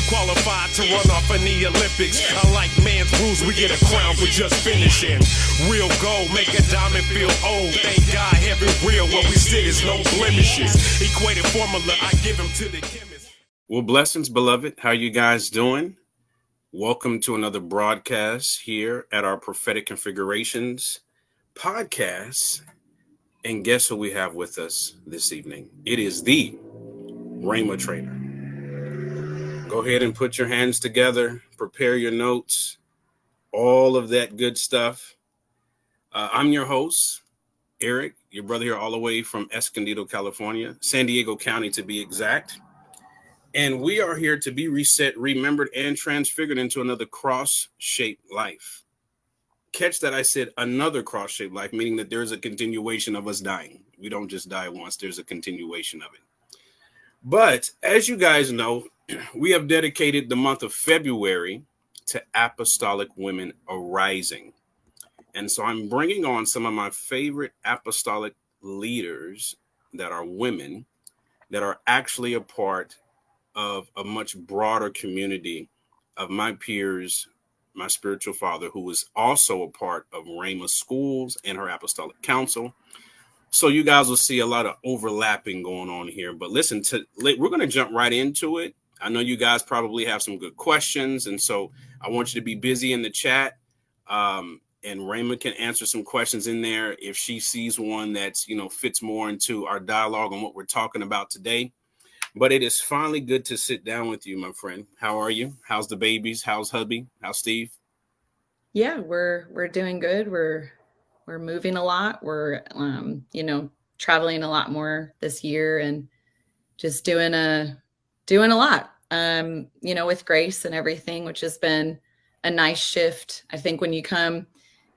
qualified to run off in the Olympics. Unlike man's rules, we get a crown for just finishing. Real gold, make a diamond feel old. Thank God, heaven real, where we sit is no blemishes. Equated formula, I give him to the chemist. Well, blessings, beloved. How you guys doing? Welcome to another broadcast here at our Prophetic Configurations podcast. And guess who we have with us this evening? It is the Rhema Trayner. Go ahead and put your hands together, prepare your notes, all of that good stuff. I'm your host, Eric, your brother here all the way from Escondido, California, San Diego County to be exact. And we are here to be reset, remembered, and transfigured into another cross-shaped life. Catch that I said another cross-shaped life, meaning that there's a continuation of us dying. We don't just die once, there's a continuation of it. But as you guys know, we have dedicated the month of February to Apostolic Women Arising. And so I'm bringing on some of my favorite apostolic leaders that are women that are actually a part of a much broader community of my peers, my spiritual father, who is also a part of Rhema Schools and her Apostolic Council. So you guys will see a lot of overlapping going on here. But listen, we're going to jump right into it. I know you guys probably have some good questions. And so I want you to be busy in the chat. And Rhema can answer some questions in there if she sees one that's, fits more into our dialogue on what we're talking about today. But it is finally good to sit down with you, my friend. How are you? How's the babies? How's hubby? How's Steve? Yeah, we're doing good. We're moving a lot. We're traveling a lot more this year and just doing a lot. With grace and everything, which has been a nice shift. I think when you come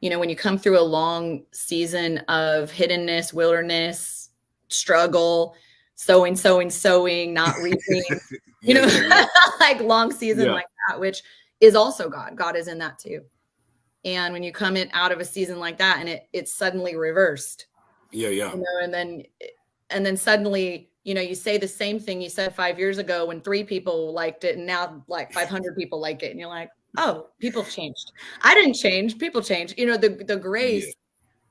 through a long season of hiddenness, wilderness, struggle, sowing, not reaping, like long season like that, which is also God. God is in that too. And when you come in out of a season like that and it's suddenly reversed. Yeah. And then suddenly, you say the same thing you said 5 years ago when 3 people liked it and now like 500 people like it. And you're like, oh, people changed. I didn't change. People changed. The grace. Yeah.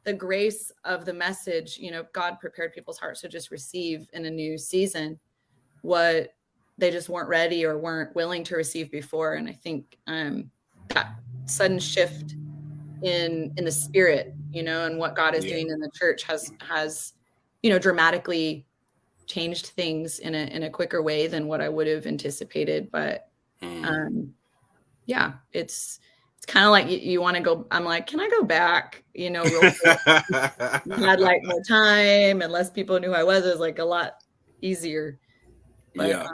The grace of the message, God prepared people's hearts to just receive in a new season what they just weren't ready or weren't willing to receive before. And I think that sudden shift in the spirit, and what God is doing in the church has dramatically changed things in a quicker way than what I would have anticipated. But it's kind of like you want to go. I'm like, can I go back? Real quick. Had like more time and less people knew who I was. It was like a lot easier. But,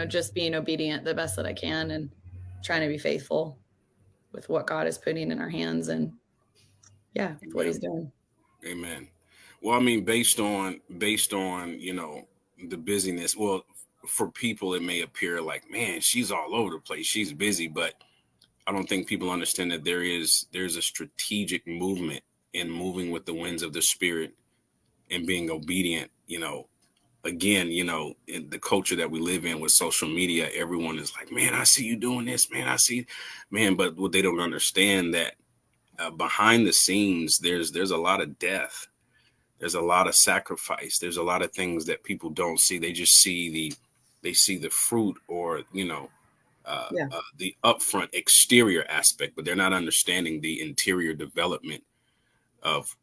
just being obedient the best that I can and trying to be faithful with what God is putting in our hands and what He's doing. Amen. Well, I mean, based on the busyness. Well, for people, it may appear like, man, she's all over the place. She's busy, but I don't think people understand that there's a strategic movement in moving with the winds of the Spirit and being obedient. Again, in the culture that we live in with social media, everyone is like, man, I see you doing this, man, but what they don't understand that behind the scenes, there's a lot of death. There's a lot of sacrifice. There's a lot of things that people don't see. They just see the fruit or, the upfront exterior aspect, but they're not understanding the interior development of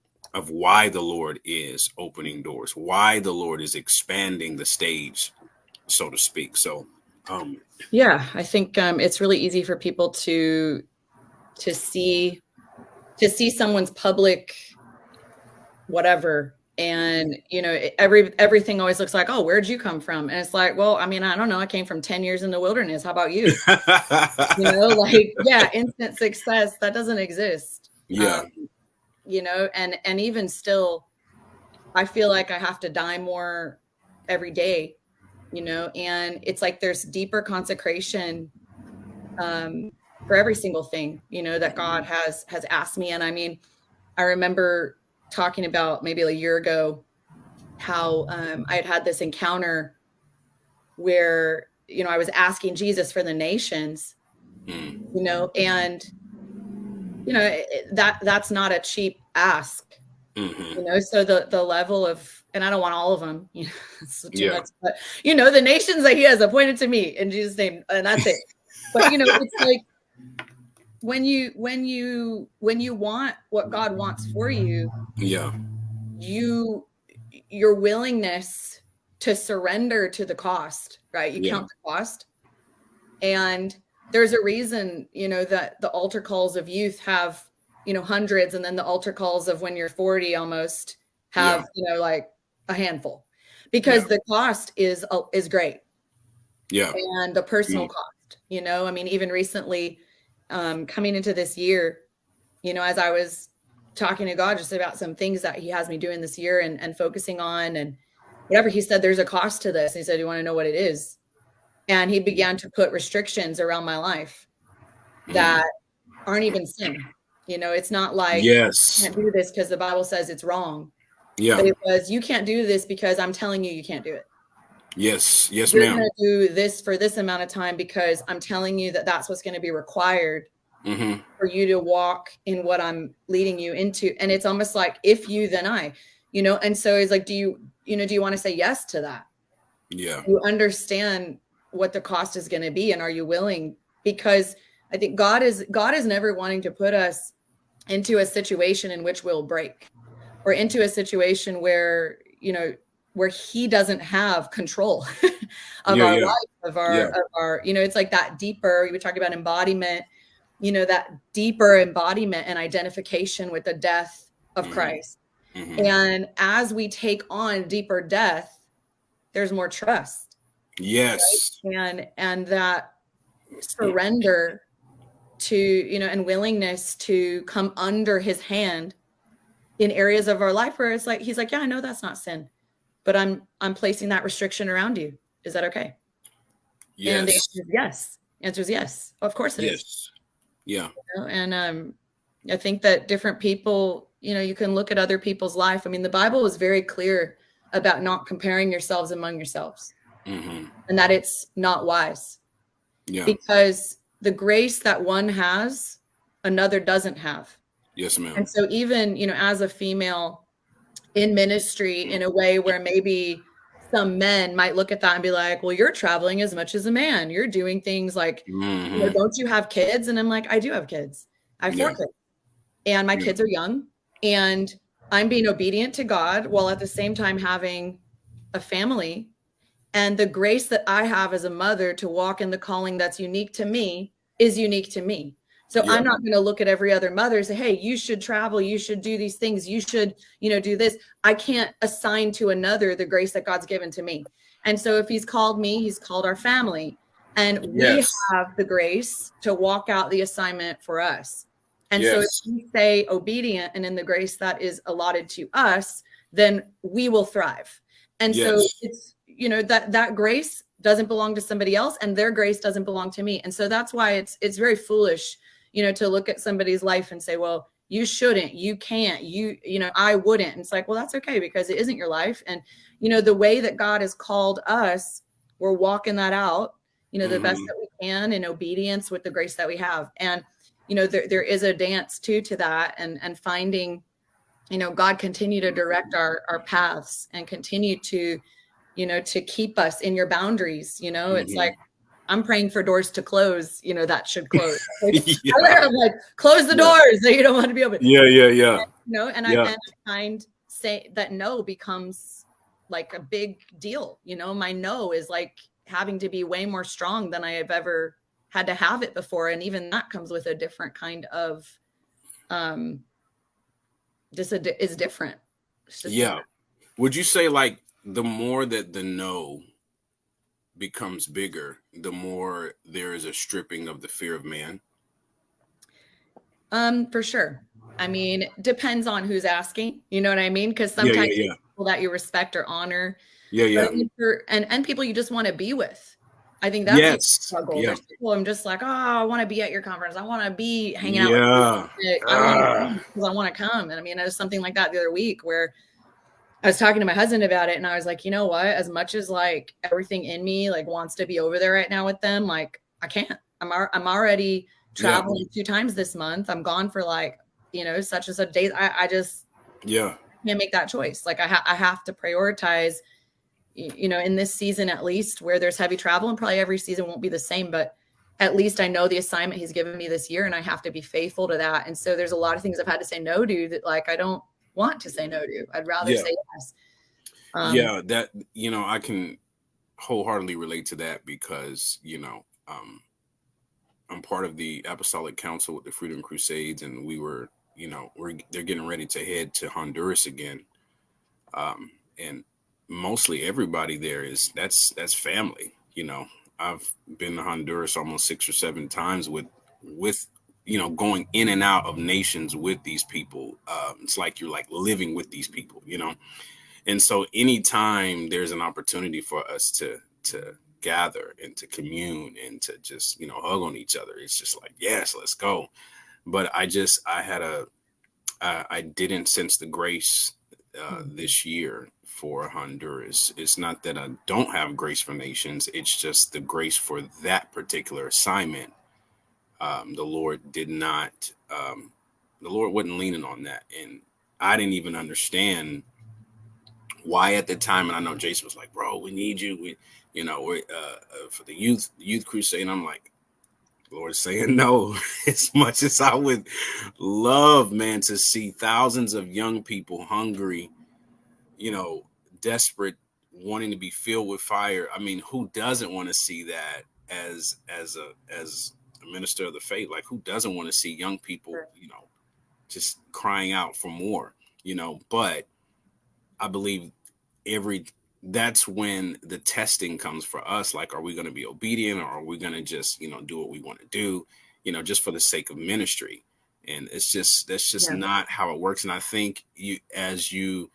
why the Lord is opening doors, why the Lord is expanding the stage, so to speak. So, I think it's really easy for people to see someone's public whatever. And, everything always looks like, oh, where'd you come from? And it's like, well, I mean, I don't know. I came from 10 years in the wilderness. How about you? Instant success, that doesn't exist. Yeah. And even still, I feel like I have to die more every day, and it's like there's deeper consecration for every single thing, that God has asked me. And I mean, I remember talking about maybe a year ago how I had this encounter where I was asking Jesus for the nations, and that's not a cheap ask. So the level of, and I don't want all of them, it's too much, but the nations that he has appointed to me in Jesus' name, and that's it. But it's like when you want what God wants for you, your willingness to surrender to the cost, right? You count the cost. And there's a reason, that the altar calls of youth have, hundreds, and then the altar calls of when you're 40 almost have, like a handful, because the cost is great. Yeah. And the personal cost, even recently, coming into this year, as I was talking to God just about some things that he has me doing this year and focusing on and whatever, he said, there's a cost to this. He said, you want to know what it is? And he began to put restrictions around my life that aren't even sin. It's not like, you can't do this because the Bible says it's wrong. Yeah. But it was, you can't do this because I'm telling you can't do it. Yes, You're ma'am. going to do this for this amount of time because I'm telling you that that's what's going to be required for you to walk in what I'm leading you into. And it's almost like, if you, then I, and so it's like, do you want to say yes to that? Yeah. You understand what the cost is going to be, and are you willing? Because I think God is never wanting to put us into a situation in which we'll break, or into a situation where where he doesn't have control of our life, of our it's like that deeper, we talk about embodiment, that deeper embodiment and identification with the death of Christ. And as we take on deeper death, there's more trust. Yes. Right? And that surrender to, and willingness to come under his hand in areas of our life where it's like, he's like, yeah, I know that's not sin, but I'm placing that restriction around you. Is that okay? Yes. And the answer is yes. Answer is yes. Of course it is. Yeah. And I think that different people, you can look at other people's life. I mean, the Bible is very clear about not comparing yourselves among yourselves, and that it's not wise. Yeah. Because the grace that one has, another doesn't have. Yes, ma'am. And so even, as a female in ministry, in a way where maybe some men might look at that and be like, well, you're traveling as much as a man. You're doing things like, don't you have kids? And I'm like, I do have kids. I have 4 kids, and my kids are young, and I'm being obedient to God while at the same time having a family. And the grace that I have as a mother to walk in the calling that's unique to me is unique to me. So I'm not going to look at every other mother and say, hey, you should travel, you should do these things, you should, do this. I can't assign to another the grace that God's given to me. And so if he's called me, he's called our family. And we have the grace to walk out the assignment for us. And so if we stay obedient and in the grace that is allotted to us, then we will thrive. And so it's, that grace doesn't belong to somebody else, and their grace doesn't belong to me. And so that's why it's very foolish, to look at somebody's life and say, well, you shouldn't, you can't, I wouldn't. And it's like, well, that's okay, because it isn't your life. And, the way that God has called us, we're walking that out, the best that we can in obedience with the grace that we have. And, there is a dance too to that, and finding, God continue to direct our paths and continue to, to keep us in your boundaries. It's like, I'm praying for doors to close, that should close. Like, I'm like, close the doors that you don't want to be open. And I find say that no becomes like a big deal. My no is like having to be way more strong than I have ever had to have it before. And even that comes with a different kind of, is different. Different. Would you say like the more that the no becomes bigger, the more there is a stripping of the fear of man? For sure. I mean, depends on who's asking, you know what I mean? Because sometimes people that you respect or honor, and people you just want to be with. I think that's a struggle. There's people I'm just like, oh, I want to be at your conference. I want to be hanging out with you. I want to come. And I mean, it was something like that the other week where, I was talking to my husband about it, and I was like, you know what? As much as like everything in me like wants to be over there right now with them, like I can't. I'm already traveling 2 times this month. I'm gone for like, such and such days. I just can't make that choice. Like I have to prioritize, in this season at least, where there's heavy travel, and probably every season won't be the same, but at least I know the assignment he's given me this year, and I have to be faithful to that. And so there's a lot of things I've had to say no to that like I don't want to say no to. I'd rather say yes. That, I can wholeheartly relate to that because, I'm part of the Apostolic Council with the Freedom Crusades, and they're getting ready to head to Honduras again. And mostly everybody there that's family. I've been to Honduras almost 6 or 7 times with going in and out of nations with these people. It's like you're like living with these people, And so anytime there's an opportunity for us to gather and to commune and to just, hug on each other, it's just like, yes, let's go. But I didn't sense the grace this year for Honduras. It's not that I don't have grace for nations. It's just the grace for that particular assignment. The Lord did not, the Lord wasn't leaning on that. And I didn't even understand why at the time. And I know Jason was like, bro, we need you. We're for the youth crusade. And I'm like, Lord is saying no. As much as I would love, man, to see thousands of young people hungry, desperate, wanting to be filled with fire. I mean, who doesn't want to see that as a minister of the faith? Like, who doesn't want to see young people, just crying out for more, but I believe that's when the testing comes for us. Like, are we going to be obedient, or are we going to just, do what we want to do, just for the sake of ministry? And that's just not how it works. And I think as you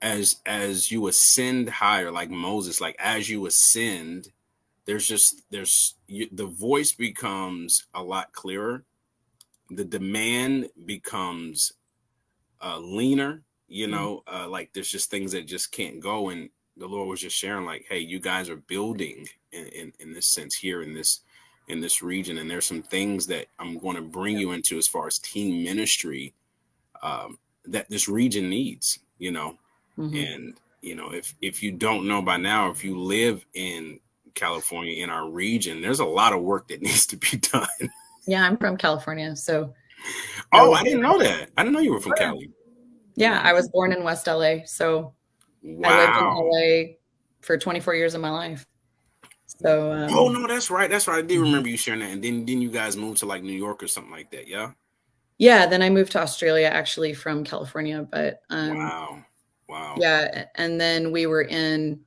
ascend higher, like Moses, like as you ascend, the voice becomes a lot clearer. The demand becomes leaner, like there's just things that just can't go. And the Lord was just sharing like, hey, you guys are building in this sense here in this region. And there's some things that I'm going to bring you into as far as team ministry that this region needs, and, if you don't know by now, if you live in California, in our region, there's a lot of work that needs to be done. Yeah, I'm from California. So. Oh, I didn't know that. I didn't know you were from Cali. Yeah, I was born in West LA. So I lived in LA for 24 years of my life. So oh no, that's right. I did remember you sharing that. And then you guys moved to like New York or something like that, yeah? Yeah, then I moved to Australia actually from California. But wow. Yeah, and then we were in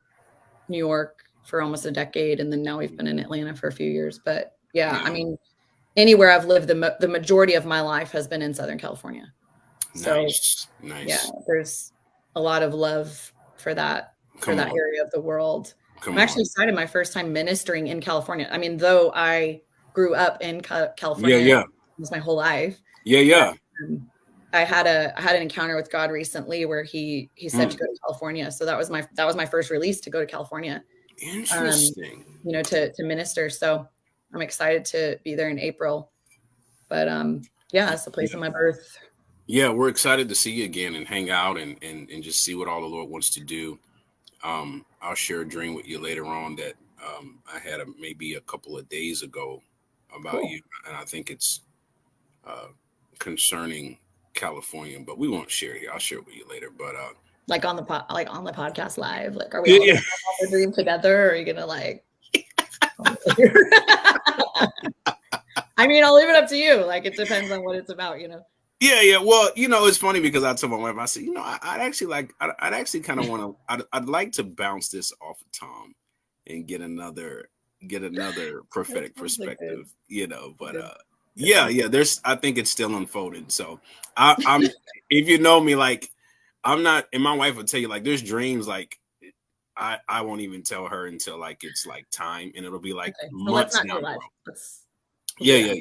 New York for almost a decade, and then now we've been in Atlanta for a few years. But yeah. I mean, anywhere I've lived, the majority of my life has been in Southern California. Nice. Yeah, there's a lot of love for that area of the world. I'm actually excited. My first time ministering in California. I mean, though I grew up in California, it was my whole life. Yeah. But, I had an encounter with God recently where He said to go to California. So that was my first release, to go to California. Interesting. To minister. So I'm excited to be there in April. But yeah, it's the place of my birth. Yeah, we're excited to see you again and hang out and just see what all the Lord wants to do. I'll share a dream with you later on that I had maybe a couple of days ago about you, and I think it's concerning California, but we won't share it here. I'll share it with you later. But like on the podcast live, like, are we all gonna have the dream together, or are you gonna like? I mean, I'll leave it up to you. Like, it depends on what it's about, Yeah. Well, it's funny because I told my wife, I said, I'd actually kind of want to, I'd like to bounce this off of Tom and get another prophetic perspective, but yeah, I think it's still unfolding. So I'm if you know me, like I'm not, and my wife will tell you, like, there's dreams, like I won't even tell her until like it's like time, and it'll be like months down the road. Yeah.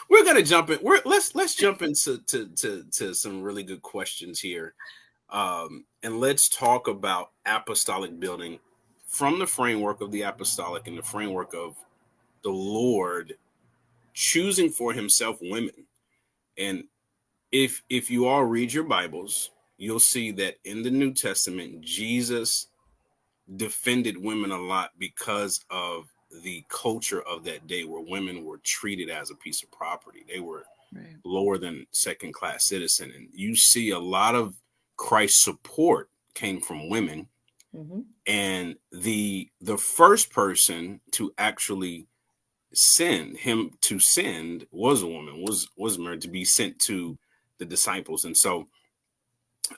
We're gonna jump in. Let's jump into to some really good questions here. And let's talk about apostolic building from the framework of the apostolic and the framework of the Lord choosing for himself women. And if you all read your Bibles, you'll see that in the New Testament, Jesus defended women a lot because of the culture of that day, where women were treated as a piece of property. They were lower than second-class citizen. And you see a lot of Christ's support came from women. Mm-hmm. And the first person to actually send was a woman, was married, to be sent to the disciples. And so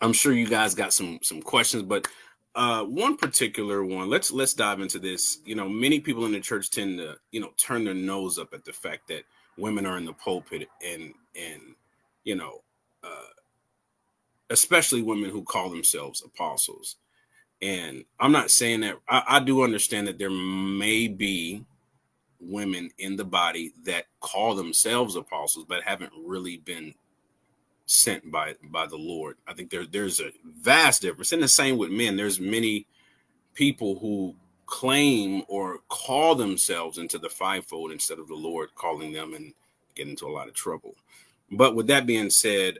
I'm sure you guys got some questions, but one particular one, let's dive into this. Many people in the church tend to, turn their nose up at the fact that women are in the pulpit, and especially women who call themselves apostles. And I'm not saying that, I do understand that there may be women in the body that call themselves apostles, but haven't really been sent by the Lord. I think there's a vast difference. And the same with men. There's many people who claim or call themselves into the fivefold instead of the Lord calling them, and get into a lot of trouble. But with that being said,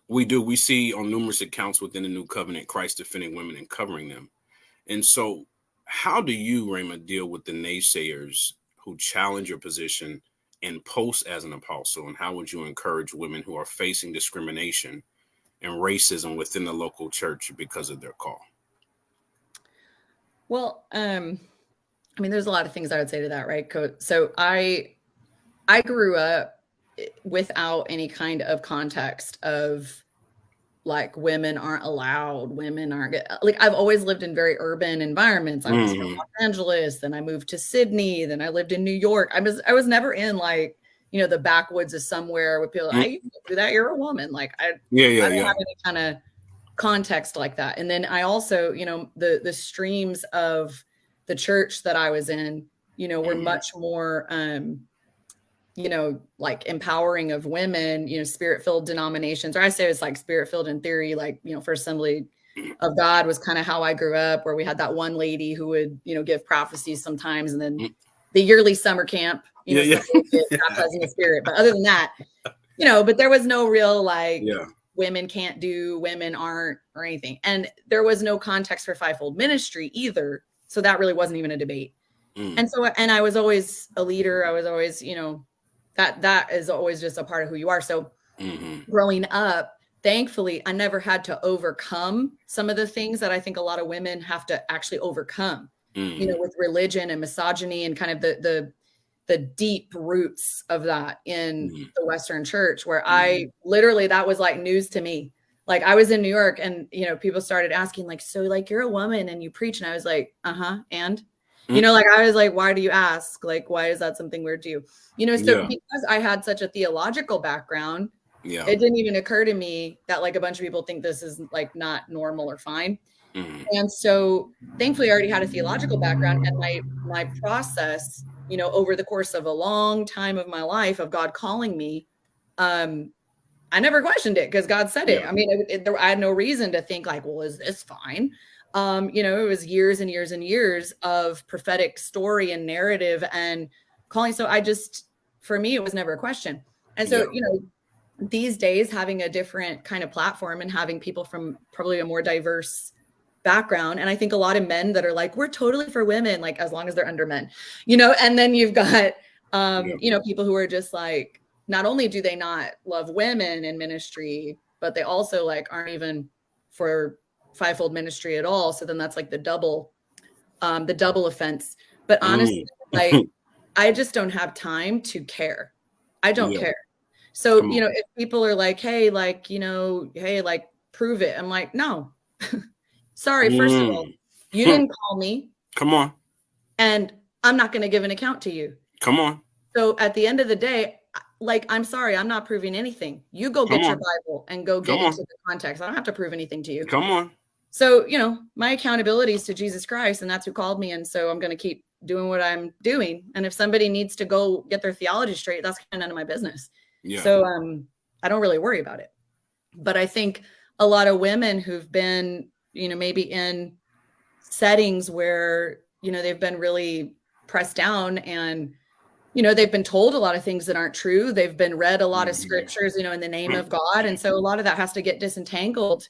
we see on numerous accounts within the new covenant, Christ defending women and covering them. And so how do you, Rhema, deal with the naysayers who challenge your position and post as an apostle? And how would you encourage women who are facing discrimination and racism within the local church because of their call? Well, there's a lot of things I would say to that, right? So I grew up without any kind of context of like women aren't allowed, women aren't good. Like, I've always lived in very urban environments. I was from Los Angeles, then I moved to Sydney, then I lived in New York. I was never in like, the backwoods of somewhere with people. I do that. You're a woman. Like I don't have any kind of context like that. And then I also, the streams of the church that I was in, were much more, like empowering of women, spirit-filled denominations, or I say it's like spirit-filled in theory, like, First Assembly of God was kind of how I grew up, where we had that one lady who would, give prophecies sometimes. And then the yearly summer camp, baptized in the spirit. But other than that, but there was no real, like, women can't do, women aren't, or anything. And there was no context for fivefold ministry either. So that really wasn't even a debate. And so, and I was always a leader. I was always, that is always just a part of who you are. So growing up, thankfully, I never had to overcome some of the things that I think a lot of women have to actually overcome, with religion and misogyny and kind of the deep roots of that in the Western church, where I literally, that was like news to me. Like, I was in New York and, people started asking like, so like, you're a woman and you preach. And I was like, and like, I was like, why do you ask? Like, why is that something weird to you? So because I had such a theological background, it didn't even occur to me that like a bunch of people think this is like not normal or fine. And so thankfully I already had a theological background, and my process, over the course of a long time of my life of God calling me, I never questioned it because God said it. I mean, I had no reason to think like, well, is this fine? It was years and years and years of prophetic story and narrative and calling. So for me, it was never a question. And so, these days, having a different kind of platform and having people from probably a more diverse background. And I think a lot of men that are like, we're totally for women, like as long as they're under men, and then you've got, people who are just like, not only do they not love women in ministry, but they also like aren't even for fivefold ministry at all. So then that's like the double offense. But honestly, like, I just don't have time to care. I don't care. So, if people are like, hey, like, hey, like, prove it. I'm like, no, sorry. First of all, you didn't call me. Come on. And I'm not going to give an account to you. Come on. So at the end of the day, like, I'm sorry, I'm not proving anything. You go get your Bible and go get into the context. I don't have to prove anything to you. Come on. So, my accountability is to Jesus Christ, and that's who called me. And so I'm going to keep doing what I'm doing. And if somebody needs to go get their theology straight, that's kind of none of my business. So I don't really worry about it. But I think a lot of women who've been, maybe in settings where, they've been really pressed down and, they've been told a lot of things that aren't true. They've been read a lot of scriptures, in the name of God. And so a lot of that has to get disentangled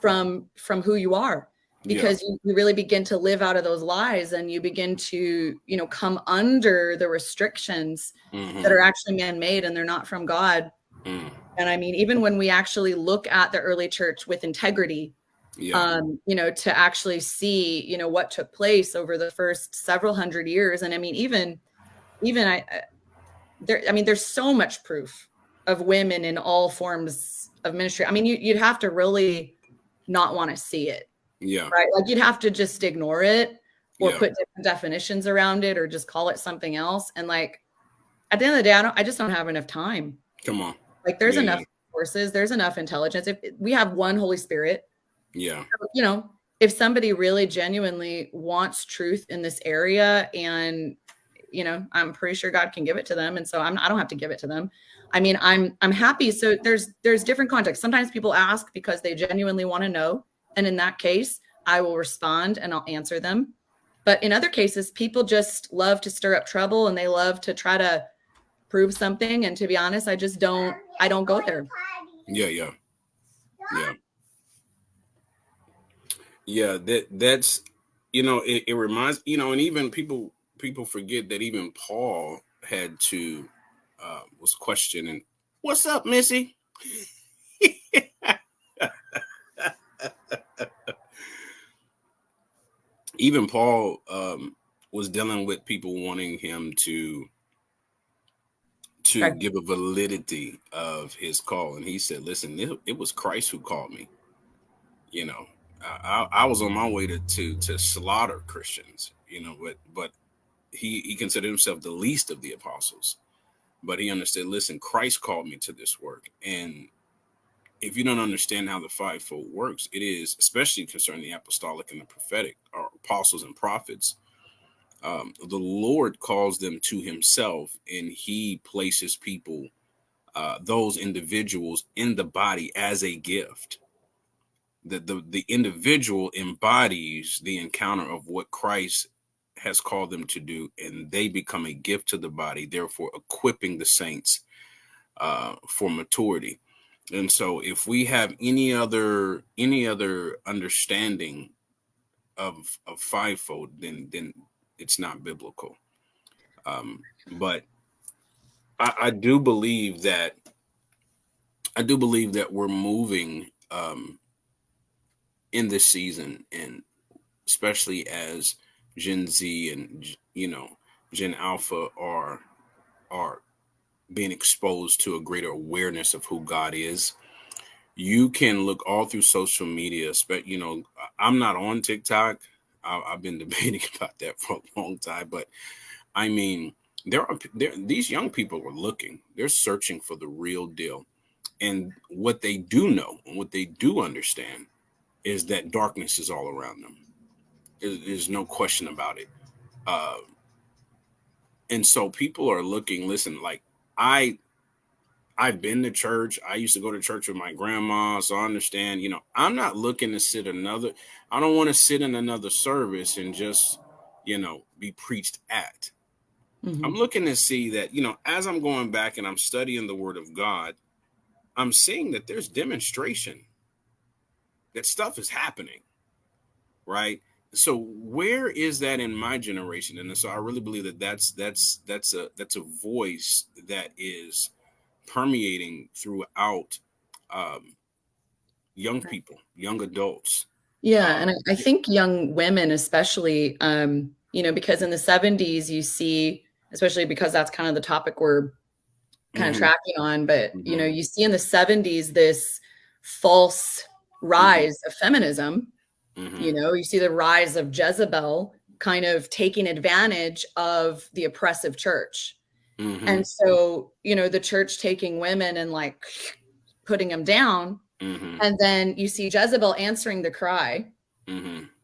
from who you are, because you really begin to live out of those lies, and you begin to, come under the restrictions that are actually man-made, and they're not from God. And I mean, even when we actually look at the early church with integrity, to actually see, what took place over the first several hundred years. And I mean, even there's so much proof of women in all forms of ministry. I mean, you'd have to really not want to see it. Yeah. Right. Like you'd have to just ignore it or put different definitions around it or just call it something else. And like, at the end of the day, I just don't have enough time. Come on. Like there's enough resources, there's enough intelligence. If we have one Holy Spirit, so, if somebody really genuinely wants truth in this area, and, I'm pretty sure God can give it to them. And so I don't have to give it to them. I mean, I'm happy. So there's different contexts. Sometimes people ask because they genuinely want to know. And in that case, I will respond and I'll answer them. But in other cases, people just love to stir up trouble and they love to try to prove something. And to be honest, I don't go there. Yeah. That's, it reminds, and even people forget that even Paul had to, was questioning, what's up, Missy? Even Paul was dealing with people wanting him to give a validity of his call. And he said, listen, it was Christ who called me. I was on my way to slaughter Christians, but he considered himself the least of the apostles. But he understood, listen, Christ called me to this work. And if you don't understand how the fivefold works, it is, especially concerning the apostolic and the prophetic, or apostles and prophets, the Lord calls them to himself, and he places people, those individuals in the body as a gift. The individual embodies the encounter of what Christ has called them to do, and they become a gift to the body, therefore equipping the saints for maturity. And so if we have any other understanding of fivefold, then it's not biblical. But I do believe that we're moving in this season, and especially as Gen Z and Gen Alpha are being exposed to a greater awareness of who God is. You can look all through social media, but I'm not on TikTok. I've been debating about that for a long time, but I mean, these young people are looking, they're searching for the real deal. And what they do know and what they do understand is that darkness is all around them. There's no question about it. And so people are looking, listen, like I've been to church. I used to go to church with my grandma. So I understand, I'm not looking to I don't want to sit in another service and just, be preached at. I'm looking to see that, as I'm going back and I'm studying the word of God, I'm seeing that there's demonstration, that stuff is happening, right? So where is that in my generation? And so I really believe that that's a voice that is permeating throughout young people, young adults. Yeah. And I think young women, especially, because in the 70s, you see, especially because that's kind of the topic we're kind of tracking on, but, you see in the 70s, this false rise of feminism. You see the rise of Jezebel kind of taking advantage of the oppressive church. And so, the church taking women and like putting them down. And then you see Jezebel answering the cry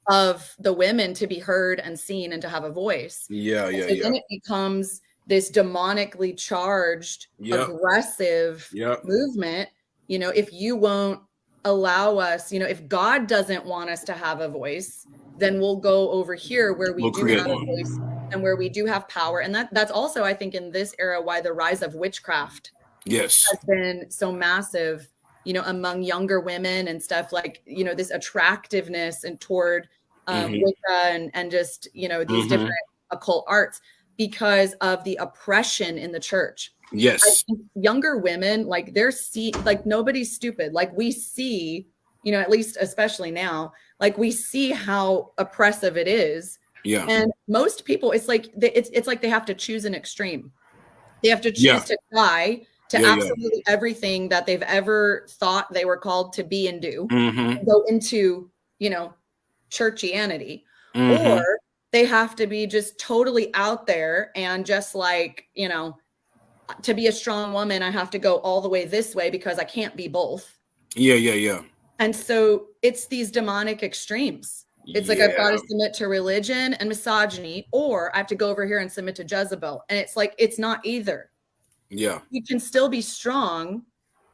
of the women to be heard and seen and to have a voice. Then it becomes this demonically charged, aggressive movement. If you won't allow us, if God doesn't want us to have a voice, then we'll go over here where we do have a voice and where we do have power. And that's also, I think, in this era, why the rise of witchcraft has been so massive, among younger women and stuff, like, this attractiveness and toward Wicca and just, these different occult arts, because of the oppression in the church. Yes. I think younger women, like, like, nobody's stupid. Like, we see, at least especially now, like, we see how oppressive it is. Yeah. And most people, it's like they have to choose an extreme. They have to choose to die to absolutely everything that they've ever thought they were called to be and do, and go into, churchianity, or they have to be just totally out there and just like, to be a strong woman, I have to go all the way this way because I can't be both. Yeah. And so it's these demonic extremes. It's like, I've got to submit to religion and misogyny, or I have to go over here and submit to Jezebel. And it's like, it's not either. Yeah. You can still be strong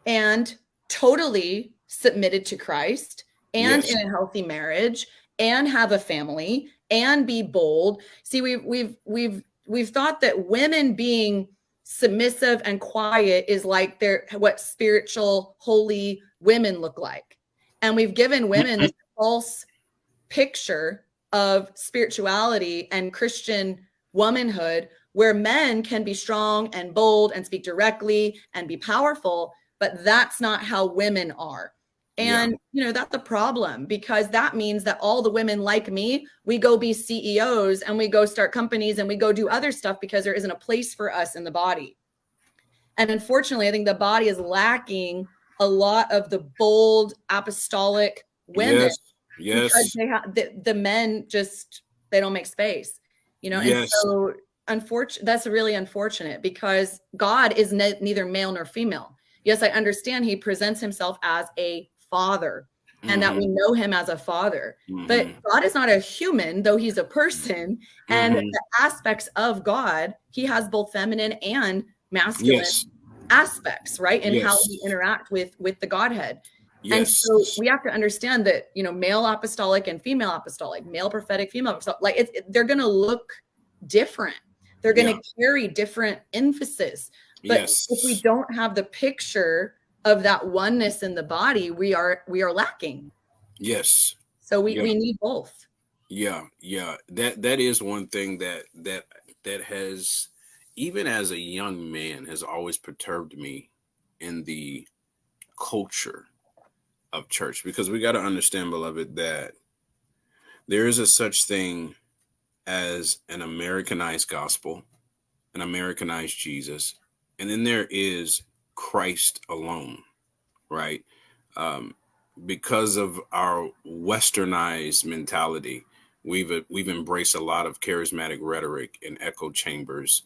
and totally submitted to Christ and in a healthy marriage and have a family and be bold. See, we've thought that women being submissive and quiet is like what spiritual holy women look like. And we've given women this false picture of spirituality and Christian womanhood, where men can be strong and bold and speak directly and be powerful, but that's not how women are. And, that's the problem, because that means that all the women like me, we go be CEOs and we go start companies and we go do other stuff because there isn't a place for us in the body. And unfortunately, I think the body is lacking a lot of the bold apostolic women. Because they have the men just, they don't make space, and so that's really unfortunate, because God is neither male nor female. Yes, I understand he presents himself as a father and that we know him as a father, but God is not a human, though he's a person. And the aspects of God, he has both feminine and masculine aspects, right? And how we interact with the Godhead. And so we have to understand that, male apostolic and female apostolic, male prophetic, female apostolic, like they're going to look different. They're going to carry different emphasis. But if we don't have the picture of that oneness in the body, we are lacking. Yes. So we need both. Yeah. That is one thing that has, even as a young man, has always perturbed me in the culture of church, because we got to understand, beloved, that there is a such thing as an Americanized gospel, an Americanized Jesus, and then there is Christ alone, right? Because of our westernized mentality, we've embraced a lot of charismatic rhetoric and echo chambers,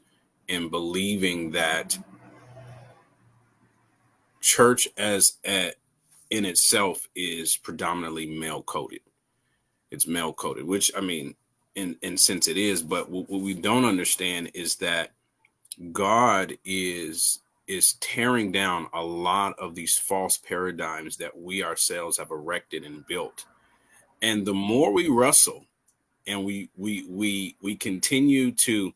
and believing that church in itself is predominantly male coded. It's male coded, which, I mean, in sense it is, but what we don't understand is that God is tearing down a lot of these false paradigms that we ourselves have erected and built. And the more we wrestle and we continue to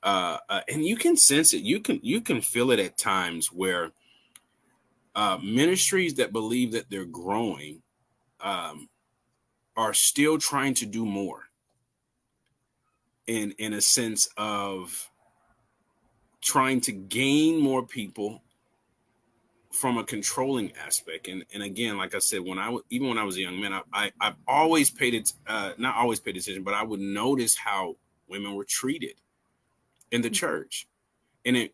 and you can sense it, you can feel it at times, where ministries that believe that they're growing are still trying to do more, in a sense of trying to gain more people from a controlling aspect. And again, like I said, when I was a young man, I've always paid it, not always paid attention, but I would notice how women were treated in the church. And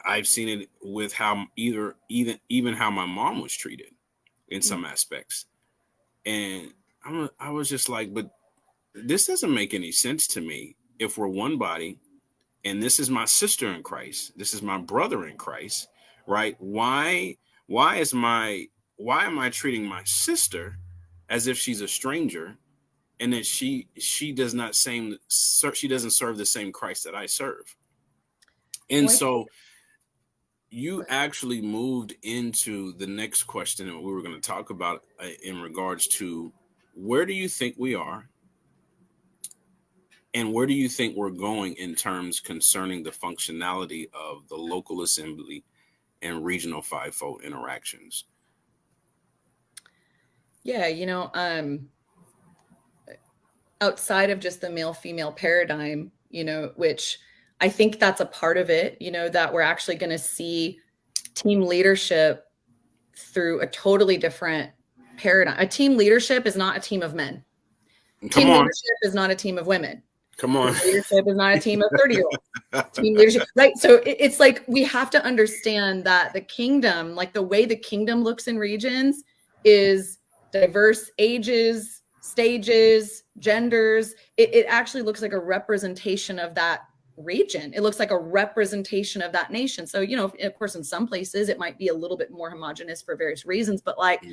I've seen it with how even how my mom was treated in some aspects. And I was just like, but this doesn't make any sense to me. If we're one body, and this is my sister in Christ, this is my brother in Christ, right? Why am I treating my sister as if she's a stranger, and that she doesn't serve the same Christ that I serve? And so you actually moved into the next question that we were going to talk about in regards to where do you think we are and where do you think we're going in terms concerning the functionality of the local assembly and regional fivefold interactions? Yeah, outside of just the male-female paradigm, which I think that's a part of it, that we're actually going to see team leadership through a totally different paradigm. A team leadership is not a team of men. Come Team on. leadership is not a team of women. Come on. Team leadership is not a team of 30-year-olds. Team leadership, right? So it's like we have to understand that the kingdom, like the way the kingdom looks in regions, is diverse ages, stages, genders. It actually looks like a representation of that region. It looks like a representation of that nation. So, of course, in some places it might be a little bit more homogenous for various reasons, but like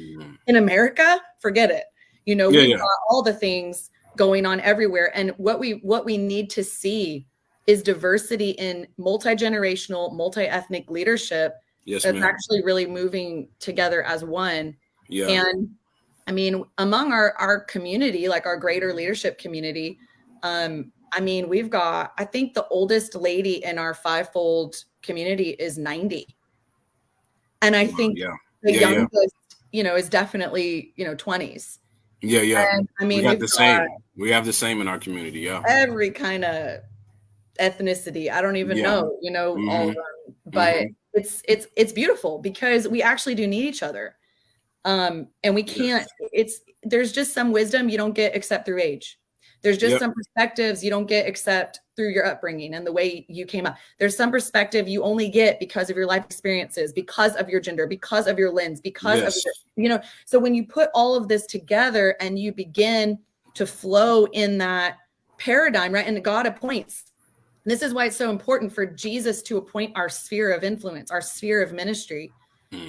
in America, forget it. We've got all the things going on everywhere. And what we need to see is diversity in multi-generational, multi-ethnic leadership that's actually really moving together as one. Yeah. And I mean, among our community, like our greater leadership community, we've got, I think the oldest lady in our fivefold community is 90. And I think the youngest, is definitely, 20s. Yeah. And, we got the same. We have the same in our community. Yeah. Every kind of ethnicity. I don't even know, all of them. But it's beautiful because we actually do need each other. And we can't, there's just some wisdom you don't get except through age. There's just some perspectives you don't get except through your upbringing and the way you came up. There's some perspective you only get because of your life experiences, because of your gender, because of your lens, because of your, so when you put all of this together and you begin to flow in that paradigm, right? And God appoints. This is why it's so important for Jesus to appoint our sphere of influence, our sphere of ministry,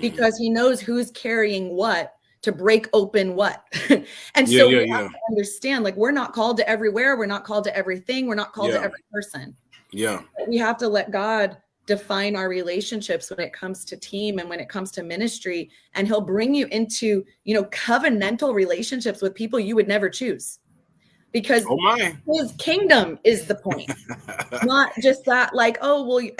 because he knows who's carrying what to break open what. And so we have to understand, like, we're not called to everywhere. We're not called to everything. We're not called to every person. Yeah. But we have to let God define our relationships when it comes to team and when it comes to ministry. And he'll bring you into, covenantal relationships with people you would never choose. Because his kingdom is the point. Not just that, like,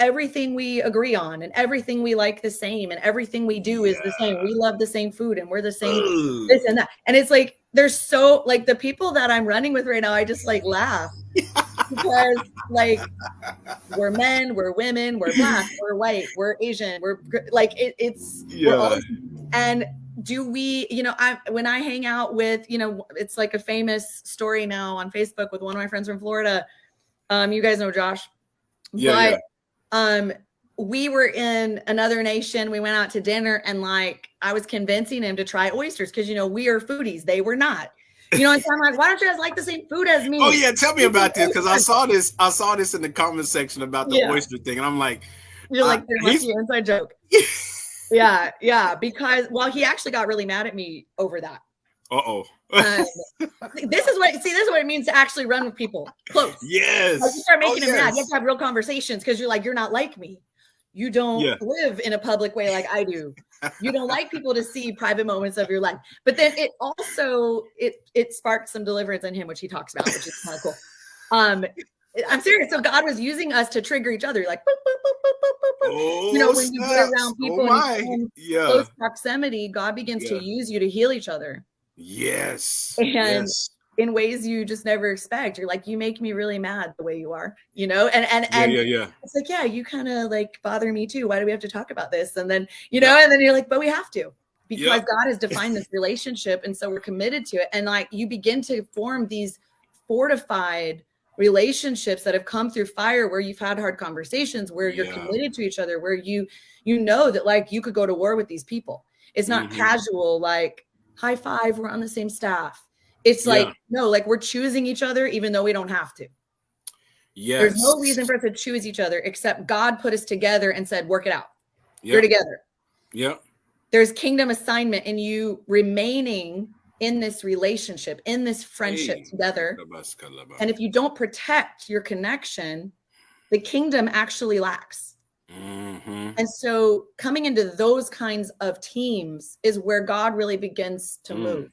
everything we agree on and everything we like the same and everything we do is the same. We love the same food and we're the same this and that. And it's like, there's so, like, the people that I'm running with right now, I just like laugh because like we're men, we're women, we're black, we're white, we're Asian, we're like, we're all, and do we, when I hang out with, it's like a famous story now on Facebook with one of my friends from Florida. You guys know Josh, we were in another nation. We went out to dinner and like, I was convincing him to try oysters. Cause we are foodies. They were not, and so I'm like, why don't you guys like the same food as me? Oh yeah. Tell me about this. Cause I saw this in the comment section about the oyster thing. And I'm like, you're like, there must be an inside joke. Yeah. Because, he actually got really mad at me over that. This is what it means to actually run with people close. Yes. Like, you start making them mad. You have to have real conversations because you're like, you're not like me. You don't live in a public way like I do. You don't like people to see private moments of your life. But then it also, it sparked some deliverance in him, which he talks about, which is kind of cool. I'm serious. So God was using us to trigger each other, like, boop, boop, boop, boop, boop, boop. When you get around people in close proximity, God begins to use you to heal each other. Yes. And in ways you just never expect. You're like, you make me really mad the way you are, and it's like, you kind of like bother me too. Why do we have to talk about this? And then, and then you're like, but we have to, because God has defined this relationship. And so we're committed to it. And like, you begin to form these fortified relationships that have come through fire, where you've had hard conversations, where you're committed to each other, where you know that like you could go to war with these people. It's not casual, like high five, we're on the same staff. It's like, no, like we're choosing each other, even though we don't have to. Yes. There's no reason for us to choose each other, except God put us together and said, work it out. You're together. Yep. There's kingdom assignment in you remaining in this relationship, in this friendship together. And if you don't protect your connection, the kingdom actually lacks. Mm-hmm. And so coming into those kinds of teams is where God really begins to move,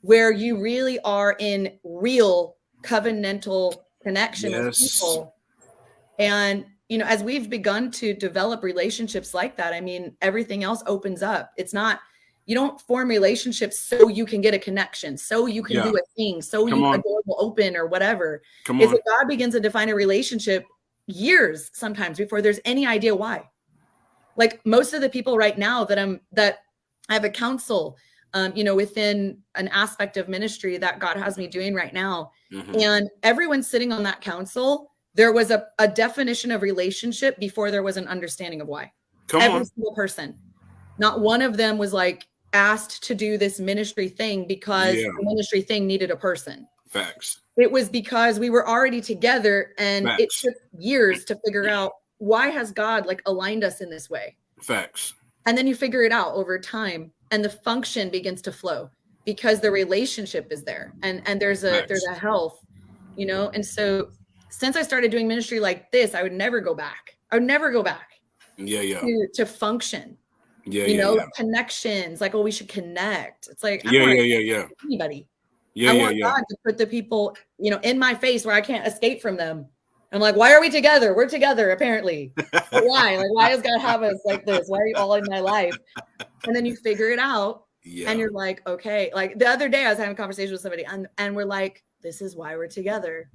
where you really are in real covenantal connection with Yes. people. And, as we've begun to develop relationships like that, I mean, everything else opens up. It's not, you don't form relationships so you can get a connection, so you can do a thing, so a door will open or whatever. It's that God begins to define a relationship years sometimes before there's any idea why. Like most of the people right now that I have a counsel, within an aspect of ministry that God has me doing right now. Mm-hmm. And everyone sitting on that council, there was a definition of relationship before there was an understanding of why. Every single person. Not one of them was like asked to do this ministry thing because the ministry thing needed a person. Facts. It was because we were already together, and it took years to figure out, why has God like aligned us in this way? Facts. And then you figure it out over time, and the function begins to flow because the relationship is there, and there's a health, And so since I started doing ministry like this, I would never go back. To function. Connections, like, we should connect. It's like, I don't want to anybody. I want God to put the people, in my face where I can't escape from them. I'm like, why are we together? We're together, apparently. But why? Like, why does God have us like this? Why are you all in my life? And then you figure it out. And you're like, okay. Like the other day I was having a conversation with somebody, and we're like, this is why we're together.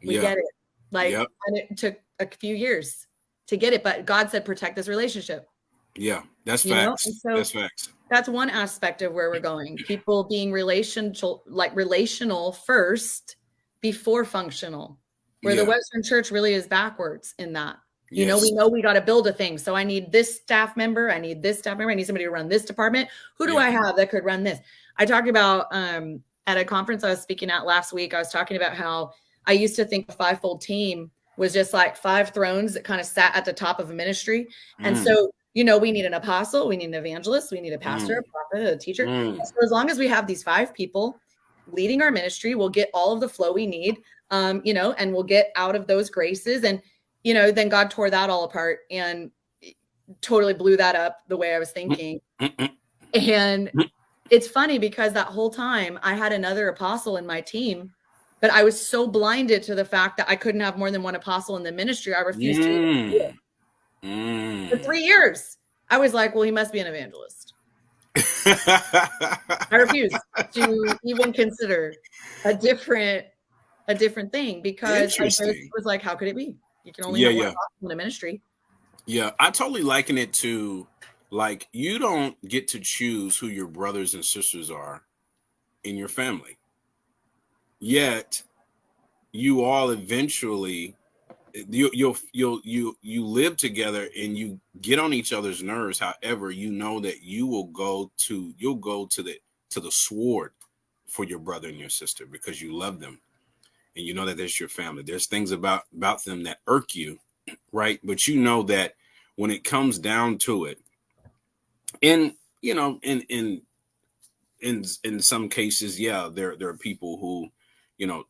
We get it. Like, and it took a few years to get it, but God said, protect this relationship. Yeah, that's facts. So that's facts. That's one aspect of where we're going. People being relational first before functional, where the Western church really is backwards in that. We know we got to build a thing. So I need this staff member. I need somebody to run this department. Who do I have that could run this? I talked about at a conference I was speaking at last week. I was talking about how I used to think a fivefold team was just like 5 thrones that kind of sat at the top of a ministry. And so, we need an apostle, we need an evangelist, we need a pastor, a prophet, a teacher. So as long as we have these 5 people leading our ministry, we'll get all of the flow we need, and we'll get out of those graces. And, then God tore that all apart and totally blew that up the way I was thinking. And it's funny because that whole time I had another apostle in my team, but I was so blinded to the fact that I couldn't have more than one apostle in the ministry. I refused to even do it. For 3 years. I was like, well, he must be an evangelist. I refused to even consider a different thing because I just was like, how could it be? You can only have one apostle in a ministry. Yeah, I totally liken it to, like, you don't get to choose who your brothers and sisters are in your family. Yet you all eventually you live together and you get on each other's nerves. However, you know that you'll go to the sword for your brother and your sister because you love them and you know that there's your family. There's things about them that irk you, right? But you know that when it comes down to it, and in some cases, there are people who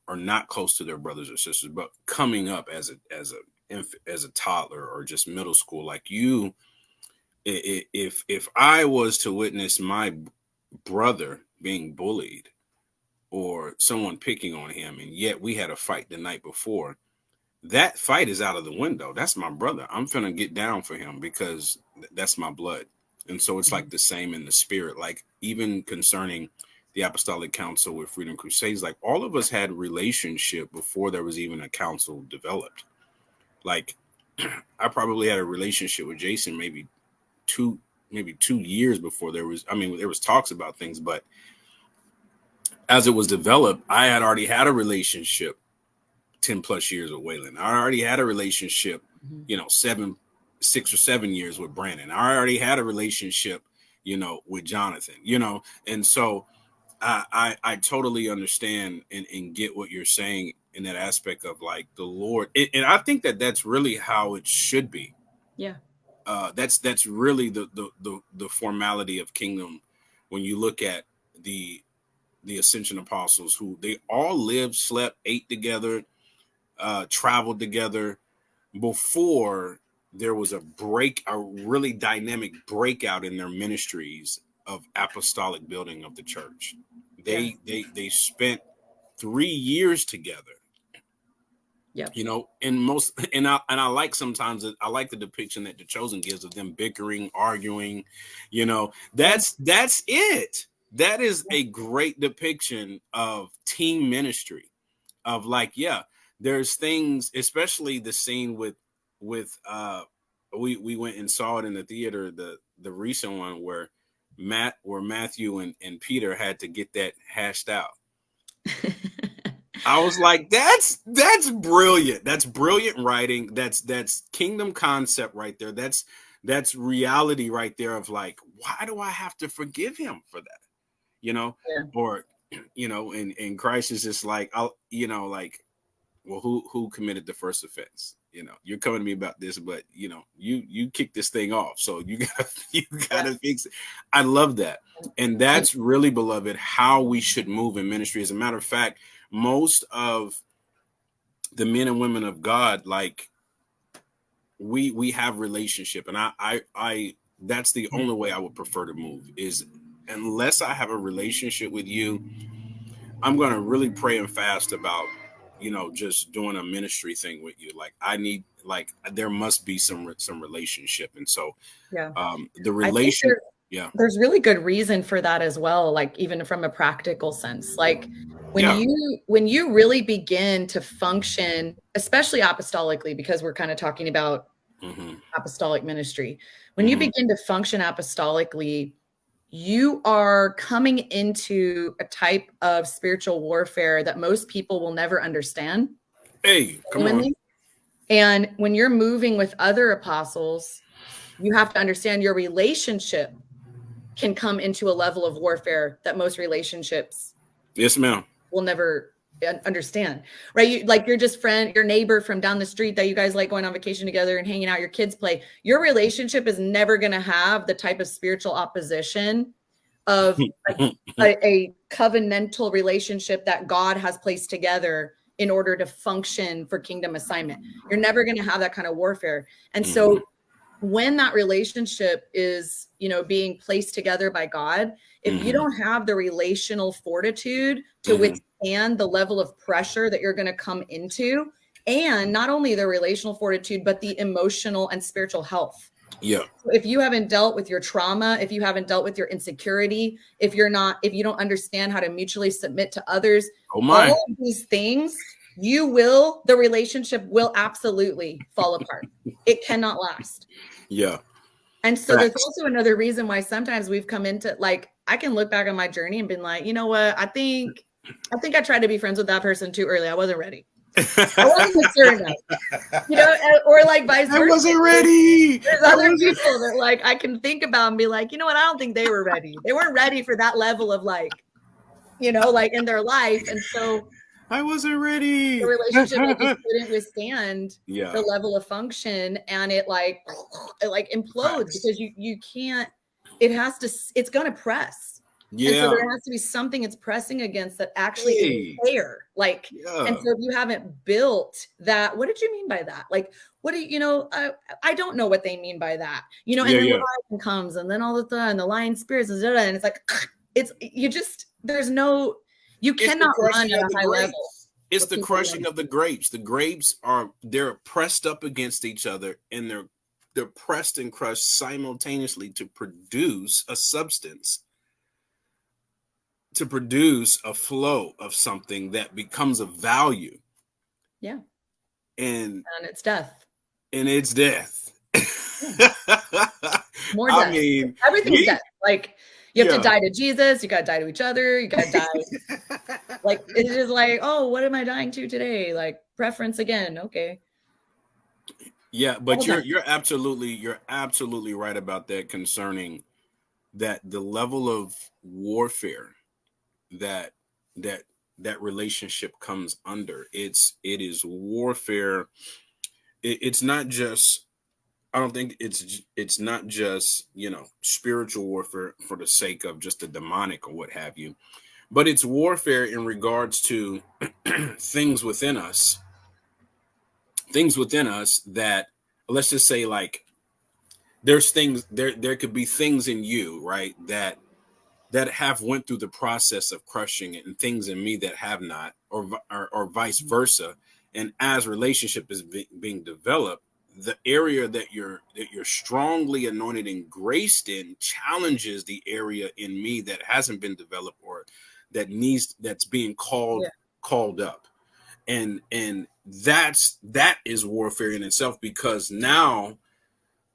are not close to their brothers or sisters, but coming up as a toddler or just middle school, like you, if I was to witness my brother being bullied or someone picking on him, and yet we had a fight the night before, that fight is out of the window. That's my brother. I'm finna get down for him because that's my blood. And so it's like the same in the spirit, like even concerning the Apostolic Council with Freedom Crusades, like all of us had relationship before there was even a council developed. Like I probably had a relationship with Jason maybe two years before there was talks about things, but as it was developed, I had already had a relationship 10 plus years with Waylon. I already had a relationship, 6 or 7 years with Brandon. I already had a relationship, with Jonathan, and so I totally understand and get what you're saying in that aspect of like the Lord. And I think that that's really how it should be. Yeah. That's really the formality of kingdom. When you look at the ascension apostles, who they all lived, slept, ate together, traveled together before there was a really dynamic breakout in their ministries of apostolic building of the church. They spent 3 years together. Yeah. You know, and I like sometimes I like the depiction that The Chosen gives of them bickering, arguing. You know, that's it. That is a great depiction of team ministry. Of like, yeah, there's things, especially the scene with we went and saw it in the theater, the recent one where Matthew and Peter had to get that hashed out. I was like, that's brilliant. That's brilliant writing. That's kingdom concept right there. That's reality right there of like, why do I have to forgive him for that? You know, or you know, and Christ is just like, you know, like, well, who committed the first offense? You know, you're coming to me about this, but you know, you kick this thing off, so you gotta fix it. I love that, and that's really, beloved, how we should move in ministry. As a matter of fact, most of the men and women of God, like we have relationship, and I that's the only way I would prefer to move is unless I have a relationship with you, I'm going to really pray and fast about, you know, just doing a ministry thing with you. Like I need, like, there must be some relationship. And so, the relation, there's really good reason for that as well. Like even from a practical sense, like when you really begin to function, especially apostolically, because we're kind of talking about apostolic ministry, when you begin to function apostolically, you are coming into a type of spiritual warfare that most people will never understand. Hey, come on. And when you're moving with other apostles, you have to understand your relationship can come into a level of warfare that most relationships will never understand, right? You, like your neighbor from down the street that you guys like going on vacation together and hanging out, your kids play. Your relationship is never going to have the type of spiritual opposition of a covenantal relationship that God has placed together in order to function for kingdom assignment. You're never going to have that kind of warfare. And so when that relationship is, you know, being placed together by God, if you don't have the relational fortitude to withstand the level of pressure that you're going to come into, and not only the relational fortitude, but the emotional and spiritual health. Yeah. If you haven't dealt with your trauma, if you haven't dealt with your insecurity, if you don't understand how to mutually submit to others, all of these things, the relationship will absolutely fall apart. It cannot last. Yeah. And so there's also another reason why sometimes we've come into, like, I can look back on my journey and been like, you know what? I think I tried to be friends with that person too early. I wasn't ready. I wasn't mature enough, you know, or like vice versa. I wasn't ready. There's other people that like I can think about and be like, you know what? I don't think they were ready. They weren't ready for that level of like, you know, like in their life. And so I wasn't ready. The relationship just couldn't withstand the level of function, and it implodes because you can't. It's going to press. Yeah. And so there has to be something it's pressing against that actually is fair. Like, and so if you haven't built that, what did you mean by that? Like, what do you know? I don't know what they mean by that, you know, and then the lion comes and then all the time the lion spirits and it's like, you cannot run at a high level. It's the crushing of the grapes. The grapes they're pressed up against each other, and they're pressed and crushed simultaneously to produce a substance, to produce a flow of something that becomes of value. Yeah. And it's death. And it's death. More death. I mean, everything's death. Like, you have to die to Jesus. You got to die to each other. You got to die. Like, it's just like, oh, what am I dying to today? Like, preference again. Okay. Yeah, but you're absolutely right about that concerning that the level of warfare that relationship comes under. It is warfare. It's not just, I don't think it's not just, you know, spiritual warfare for the sake of just the demonic or what have you, but it's warfare in regards to things within us that let's just say like there's things there could be things in you, right, that have went through the process of crushing it, and things in me that have not, or vice versa. And as relationship is being developed, the area that you're strongly anointed and graced in challenges the area in me that hasn't been developed, or that's being called up. And that is warfare in itself, because now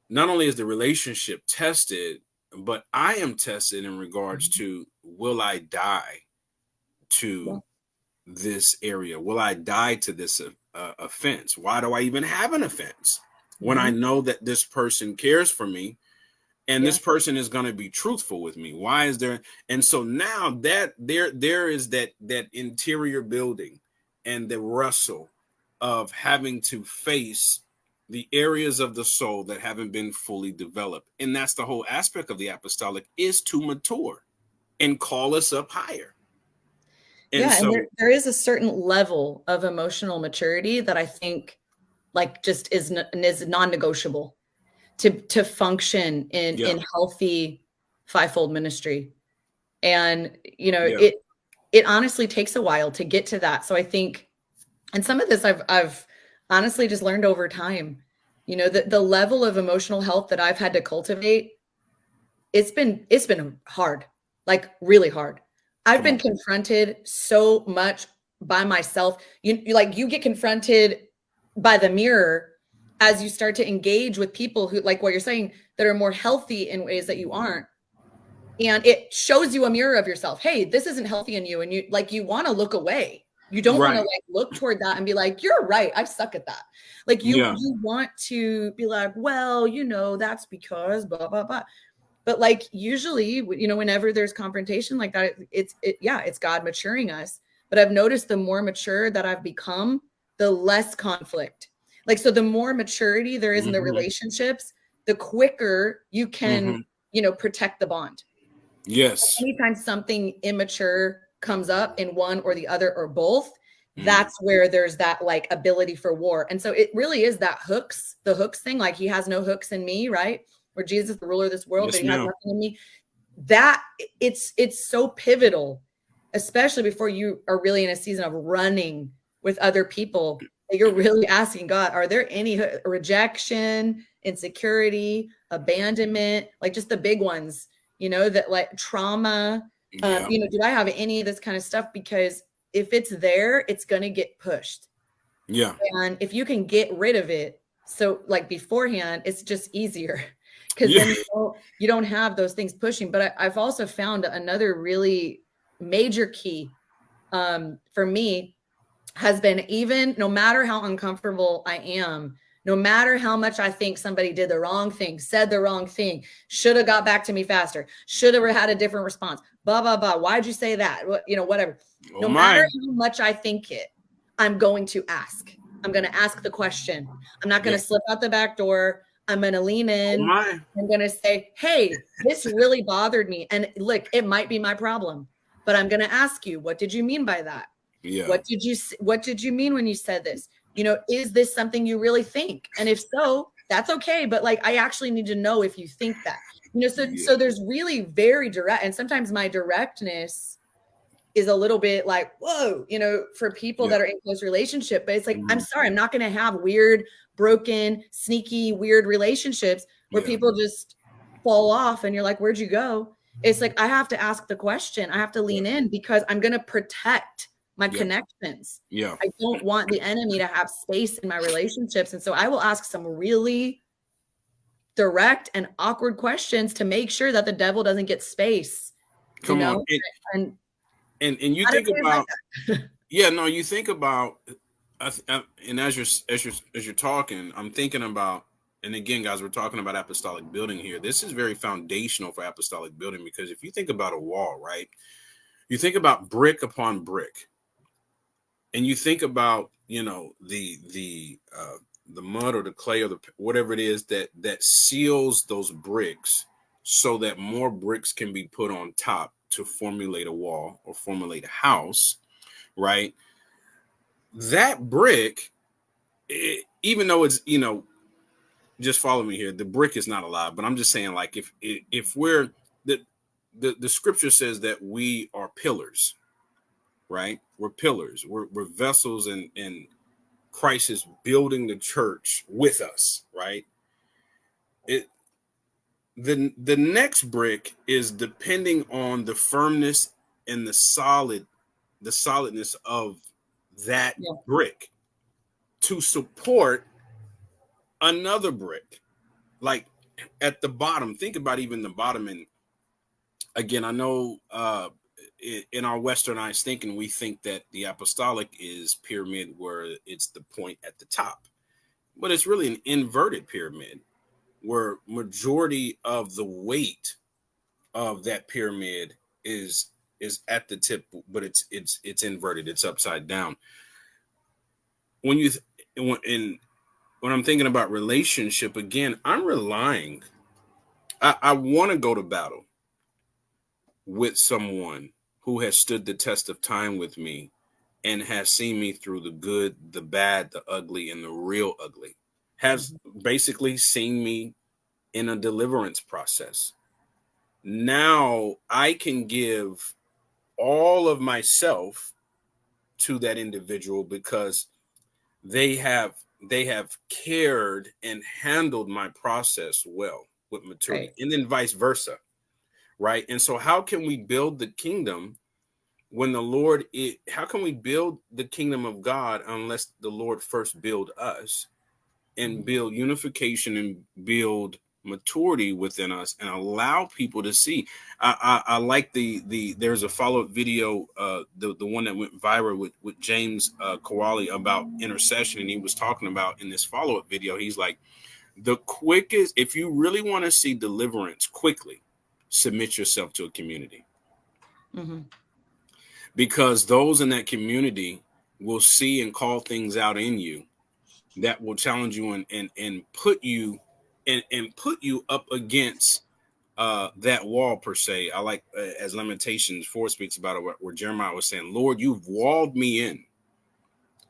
not only is the relationship tested, but I am tested in regards to, will I die to this area? Will I die to this offense? Why do I even have an offense when I know that this person cares for me and this person is going to be truthful with me? Why is there? And so now that there is that interior building and the wrestle of having to face the areas of the soul that haven't been fully developed. And that's the whole aspect of the apostolic, is to mature and call us up higher. And so and there is a certain level of emotional maturity that I think like just is non-negotiable to function in healthy fivefold ministry. And, it honestly takes a while to get to that. So I think, and some of this I've honestly just learned over time, the level of emotional health that I've had to cultivate, it's been hard, like really hard. I've been confronted so much by myself. You get confronted by the mirror as you start to engage with people who, like what you're saying, that are more healthy in ways that you aren't. And it shows you a mirror of yourself. Hey, this isn't healthy in you. And you want to look away. You don't want to look toward that and be like, you're right, I suck at that. Like you want to be like, well, that's because blah, blah, blah. But like usually, whenever there's confrontation like that, it's God maturing us. But I've noticed the more mature that I've become, the less conflict. Like, so the more maturity there is in the relationships, the quicker you can, protect the bond. Yes. Anytime something immature comes up in one or the other or both, that's where there's that like ability for war. And so it really is that the hooks thing. Like he has no hooks in me, right? Where Jesus is the ruler of this world, but he has nothing in me. That it's so pivotal, especially before you are really in a season of running with other people. That you're really asking God, are there any rejection, insecurity, abandonment, like just the big ones, that like trauma, do I have any of this kind of stuff? Because if it's there, it's going to get pushed. Yeah. And if you can get rid of it, so like beforehand, it's just easier because then you don't have those things pushing. But I've also found another really major key for me has been, even no matter how uncomfortable I am, no matter how much I think somebody did the wrong thing, said the wrong thing, should have got back to me faster, should have had a different response, blah, blah, blah. Why'd you say that? Whatever. No matter how much I think it, I'm going to ask. I'm going to ask the question. I'm not going to slip out the back door. I'm going to lean in. I'm going to say, hey, this really bothered me. And look, it might be my problem, but I'm going to ask you, what did you mean by that? Yeah. What did you mean when you said this? Is this something you really think? And if so, that's okay. But like, I actually need to know if you think that, so there's really very direct. And sometimes my directness is a little bit like, whoa, for people that are in close relationship, but it's like, I'm sorry, I'm not going to have weird, broken, sneaky, weird relationships where people just fall off and you're like, where'd you go? It's like, I have to ask the question. I have to lean in because I'm going to protect my connections. I don't want the enemy to have space in my relationships. And so I will ask some really direct and awkward questions to make sure that the devil doesn't get space. Come on. And you think about, you think about, and as you're talking, I'm thinking about, and again, guys, we're talking about apostolic building here. This is very foundational for apostolic building, because if you think about a wall, right, you think about brick upon brick, and you think about, the mud or the clay or the whatever it is that seals those bricks so that more bricks can be put on top to formulate a wall or formulate a house, right? That brick, even though it's, just follow me here. The brick is not alive, but I'm just saying, like, if we're the scripture says that we are pillars, right? We're pillars. We're vessels, and Christ is building the church with us, right? The next brick is depending on the firmness and the solidness of that brick to support another brick. Like at the bottom, think about even the bottom. And again, I know in our westernized thinking, we think that the apostolic is pyramid where it's the point at the top, but it's really an inverted pyramid where majority of the weight of that pyramid is at the tip, but it's inverted, it's upside down. When I'm thinking about relationship, again, I'm relying, I want to go to battle with someone who has stood the test of time with me and has seen me through the good, the bad, the ugly, and the real ugly, has basically seen me in a deliverance process. Now I can give all of myself to that individual because they have cared and handled my process well with maturity, Right. and then vice versa, right? And so how can we build the kingdom when how can we build the kingdom of God unless the Lord first build us and build unification and build maturity within us and allow people to see? I like there's a follow-up video, the one that went viral with James Kowali about intercession, and he was talking about in this follow-up video, he's like, the quickest, if you really want to see deliverance quickly, submit yourself to a community. Because those in that community will see and call things out in you that will challenge you and put you and put you up against that wall per se. I like as Lamentations 4 speaks about it, where Jeremiah was saying, Lord, you've walled me in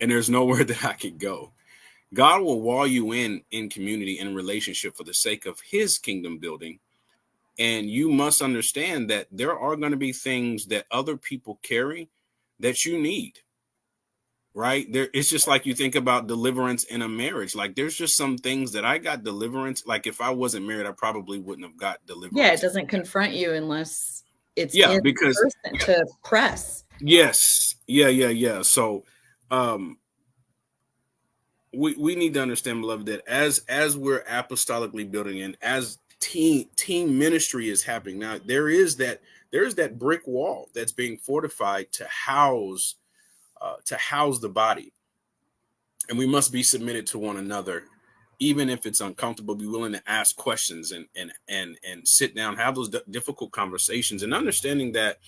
and there's nowhere that I could go. God will wall you in community and relationship for the sake of his kingdom building. And you must understand that there are going to be things that other people carry that you need. Right there, it's just like you think about deliverance in a marriage. Like there's just some things that I got deliverance. Like if I wasn't married, I probably wouldn't have got deliverance. Yeah, it doesn't confront you unless it's in because person to press. Yes, yeah. So, we need to understand, beloved, that as we're apostolically building and as team ministry is happening now, there's that brick wall that's being fortified to house the body. And we must be submitted to one another, even if it's uncomfortable. Be willing to ask questions and sit down, have those difficult conversations, and understanding that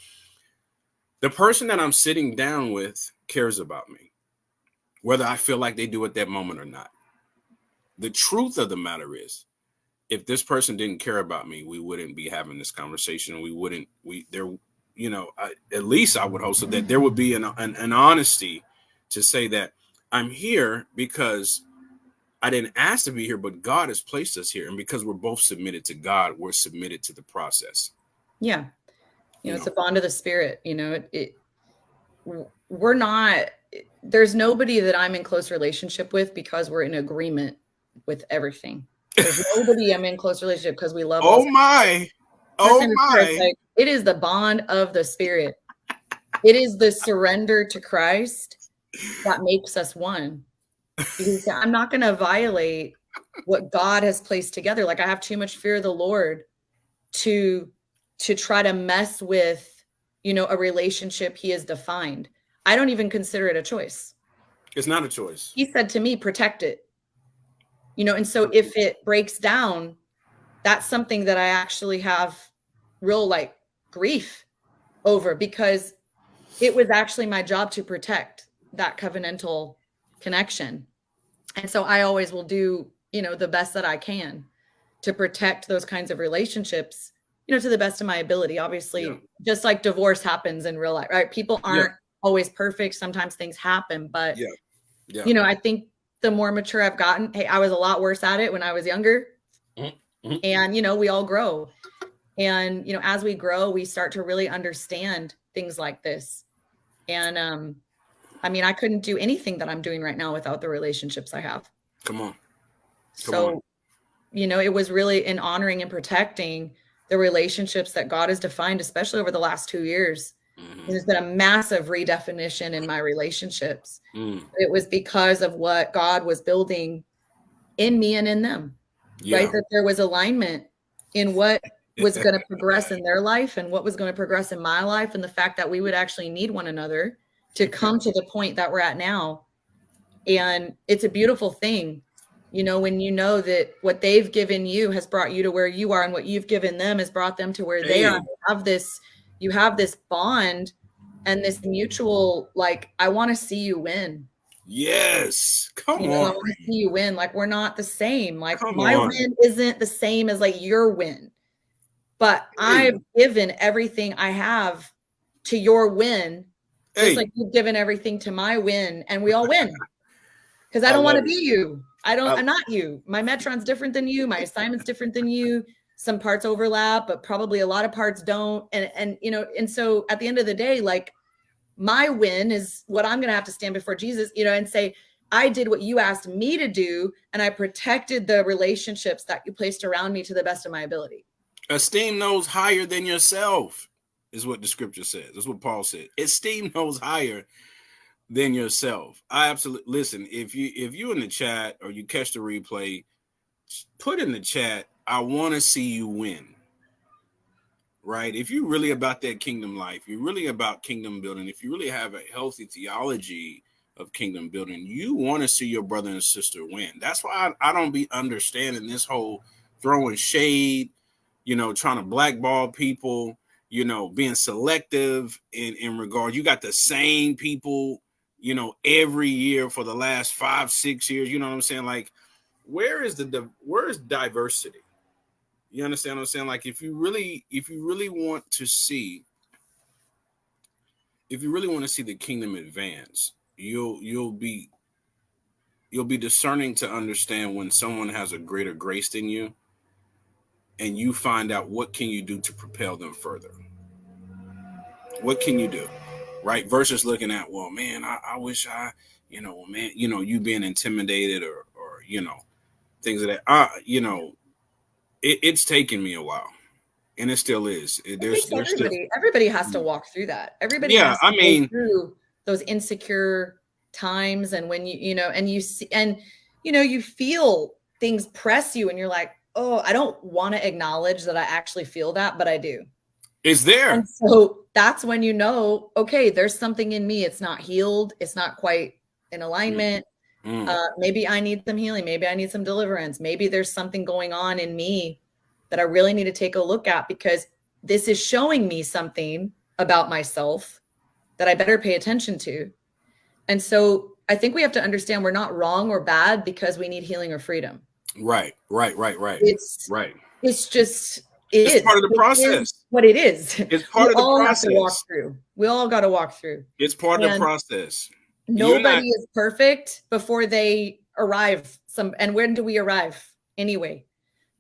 the person that I'm sitting down with cares about me, whether I feel like they do at that moment or not. The truth of the matter is, if this person didn't care about me, we wouldn't be having this conversation. At least I would hope so that there would be an honesty to say that I'm here because I didn't ask to be here, but God has placed us here. And because we're both submitted to God, we're submitted to the process. Yeah. It's a bond of the spirit. We're not, there's nobody that I'm in close relationship with because we're in agreement with everything. There's nobody I'm in close relationship because we love. Oh my. Like, it is the bond of the spirit. It is the surrender to Christ that makes us one. Because I'm not going to violate what God has placed together. Like I have too much fear of the Lord to try to mess with, a relationship he has defined. I don't even consider it a choice. It's not a choice. He said to me, protect it. And so if it breaks down, that's something that I actually have real grief over, because it was actually my job to protect that covenantal connection. And so I always will do, the best that I can to protect those kinds of relationships, to the best of my ability. Obviously, just like divorce happens in real life, right? People aren't always perfect. Sometimes things happen, but, I think the more mature I've gotten. Hey, I was a lot worse at it when I was younger. Mm-hmm. And, you know, we all grow. And, you know, as we grow, we start to really understand things like this. And, I mean, I couldn't do anything that I'm doing right now without the relationships I have. Come on. So, you know, it was really in honoring and protecting the relationships that God has defined, especially over the last 2 years. Mm-hmm. There's been a massive redefinition in my relationships. Mm. It was because of what God was building in me and in them, right? That there was alignment in what was going to progress in their life and what was going to progress in my life. And the fact that we would actually need one another to come to the point that we're at now. And it's a beautiful thing, you know, when you know that what they've given you has brought you to where you are, and what you've given them has brought them to where they are. You have this bond and this mutual, like, I want to see you win. Yes. Come on. I want to see you win. Like, we're not the same. Like, my win isn't the same as like your win, but I've given everything I have to your win, just like you've given everything to my win, and we all win. Because I don't want to be you. I'm not you. My Metron's different than you. My assignment's different than you. Some parts overlap, but probably a lot of parts don't. And you know, and so at the end of the day, like, my win is what I'm going to have to stand before Jesus, you know, and say, I did what you asked me to do, and I protected the relationships that you placed around me to the best of my ability. Esteem those higher than yourself is what the scripture says. That's what Paul said. Esteem those higher than yourself. I absolutely listen. If you in the chat or you catch the replay, put in the chat, I want to see you win. Right? If you're really about that kingdom life, you're really about kingdom building, if you really have a healthy theology of kingdom building, you want to see your brother and sister win. That's why I don't be understanding this whole throwing shade, you know, trying to blackball people, you know, being selective in regard. You got the same people, you know, every year for the last 5-6 years. You know what I'm saying? Like, where is diversity? You understand what I'm saying? Like, if you really want to see the kingdom advance, you'll be discerning to understand when someone has a greater grace than you, and you find out what can you do to propel them further. What can you do, right? Versus looking at, well, man, I wish I, you know, man, you know, you being intimidated or you know, things of that. You know, it's taken me a while. And it still is. Everybody has to walk through that. Everybody has to go through those insecure times, and when you know, and you see, and you know, you feel things press you, and you're like, oh, I don't want to acknowledge that I actually feel that, but I do. It's there. And so that's when you know, okay, there's something in me. It's not healed. It's not quite in alignment. Maybe I need some healing. Maybe I need some deliverance. Maybe there's something going on in me that I really need to take a look at, because this is showing me something about myself that I better pay attention to. And so I think we have to understand we're not wrong or bad because we need healing or freedom. Right. It's just, it's part of the process. What it is. It's part of the process. Have to walk through. We all got to walk through. It's part of the process. Nobody is perfect before they arrive. And when do we arrive anyway?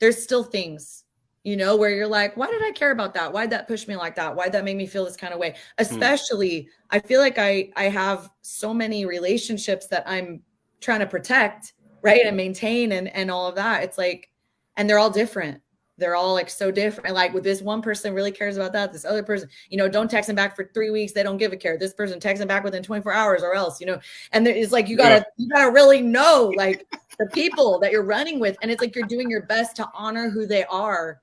There's still things, you know, where you're like, why did I care about that? Why'd that push me like that? Why'd that make me feel this kind of way? Especially, I feel like I have so many relationships that I'm trying to protect, right? And maintain and all of that. It's like, and they're all different. They're all like so different. Like, with this one person really cares about that. This other person, you know, don't text them back for 3 weeks. They don't give a care. This person texts them back within 24 hours or else, you know, and it's like, you gotta really know, like, the people that you're running with. And it's like, you're doing your best to honor who they are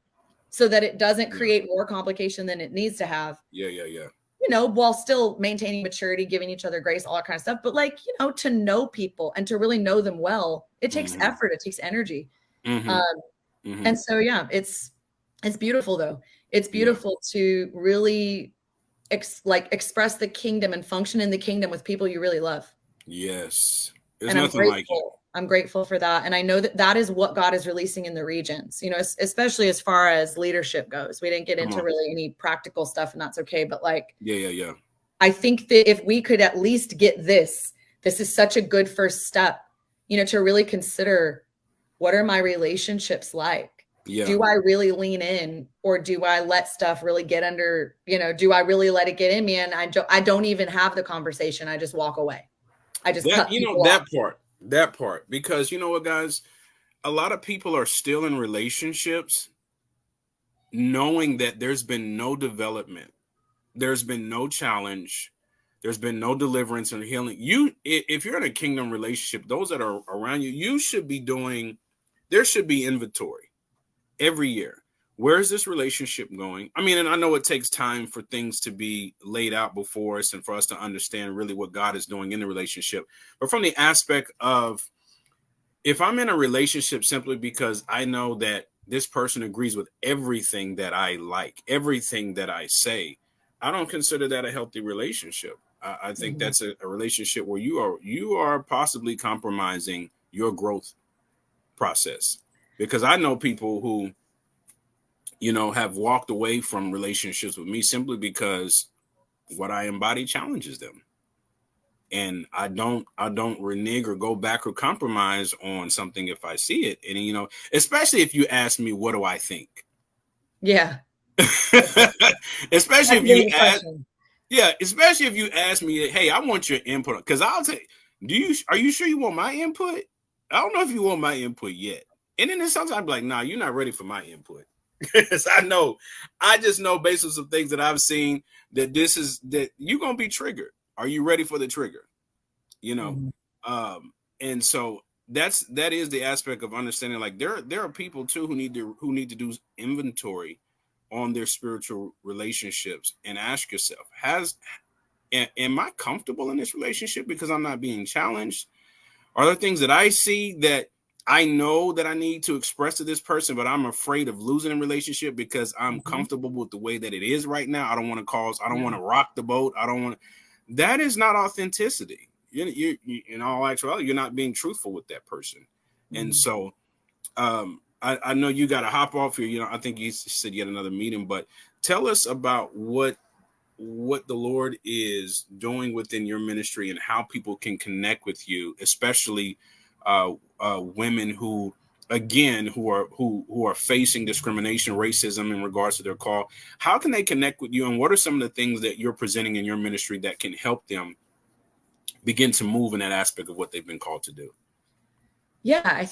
so that it doesn't create more complication than it needs to have. Yeah. You know, while still maintaining maturity, giving each other grace, all that kind of stuff. But like, you know, to know people and to really know them well, it takes effort. It takes energy. And so, yeah, it's beautiful though. It's beautiful to really express the kingdom and function in the kingdom with people you really love. Yes. There's nothing like it. I'm grateful for that. And I know that is what God is releasing in the regions, you know, especially as far as leadership goes. We didn't get into really any practical stuff, and that's okay. But like, yeah. I think that if we could at least get this is such a good first step, to really consider, what are my relationships like? Yeah. Do I really lean in, or do I let stuff really get under, do I really let it get in me? And I don't even have the conversation. I just walk away. I just cut people off. That part, because you know what, guys, a lot of people are still in relationships knowing that there's been no development. There's been no challenge. There's been no deliverance and healing. If you're in a kingdom relationship, those that are around you should be there should be inventory every year. Where is this relationship going? I mean, and I know it takes time for things to be laid out before us and for us to understand really what God is doing in the relationship. But from the aspect of, if I'm in a relationship simply because I know that this person agrees with everything that I like, everything that I say, I don't consider that a healthy relationship. I think that's a relationship where you are possibly compromising your growth process. Because I know people who, have walked away from relationships with me simply because what I embody challenges them. And I don't renege or go back or compromise on something if I see it. And, especially if you ask me, what do I think? Yeah. Especially if you ask, especially if you ask me, hey, I want your input. Because I'll say, are you sure you want my input? I don't know if you want my input yet. And then sometimes I'm like, nah, you're not ready for my input. Because I just know based on some things that I've seen that you're going to be triggered. Are you ready for the trigger? And so that is the aspect of understanding. Like there are people too who need to do inventory on their spiritual relationships and ask yourself, am I comfortable in this relationship because I'm not being challenged? Are there things that I see that I know that I need to express to this person, but I'm afraid of losing a relationship because I'm comfortable with the way that it is right now? I don't want to rock the boat. That is not authenticity. You in all actuality, you're not being truthful with that person. And so I know you got to hop off here. I think you said you had another meeting, but tell us about what the Lord is doing within your ministry and how people can connect with you, especially women who are facing discrimination, racism in regards to their call. How can they connect with you, and what are some of the things that you're presenting in your ministry that can help them begin to move in that aspect of what they've been called to do? Yeah,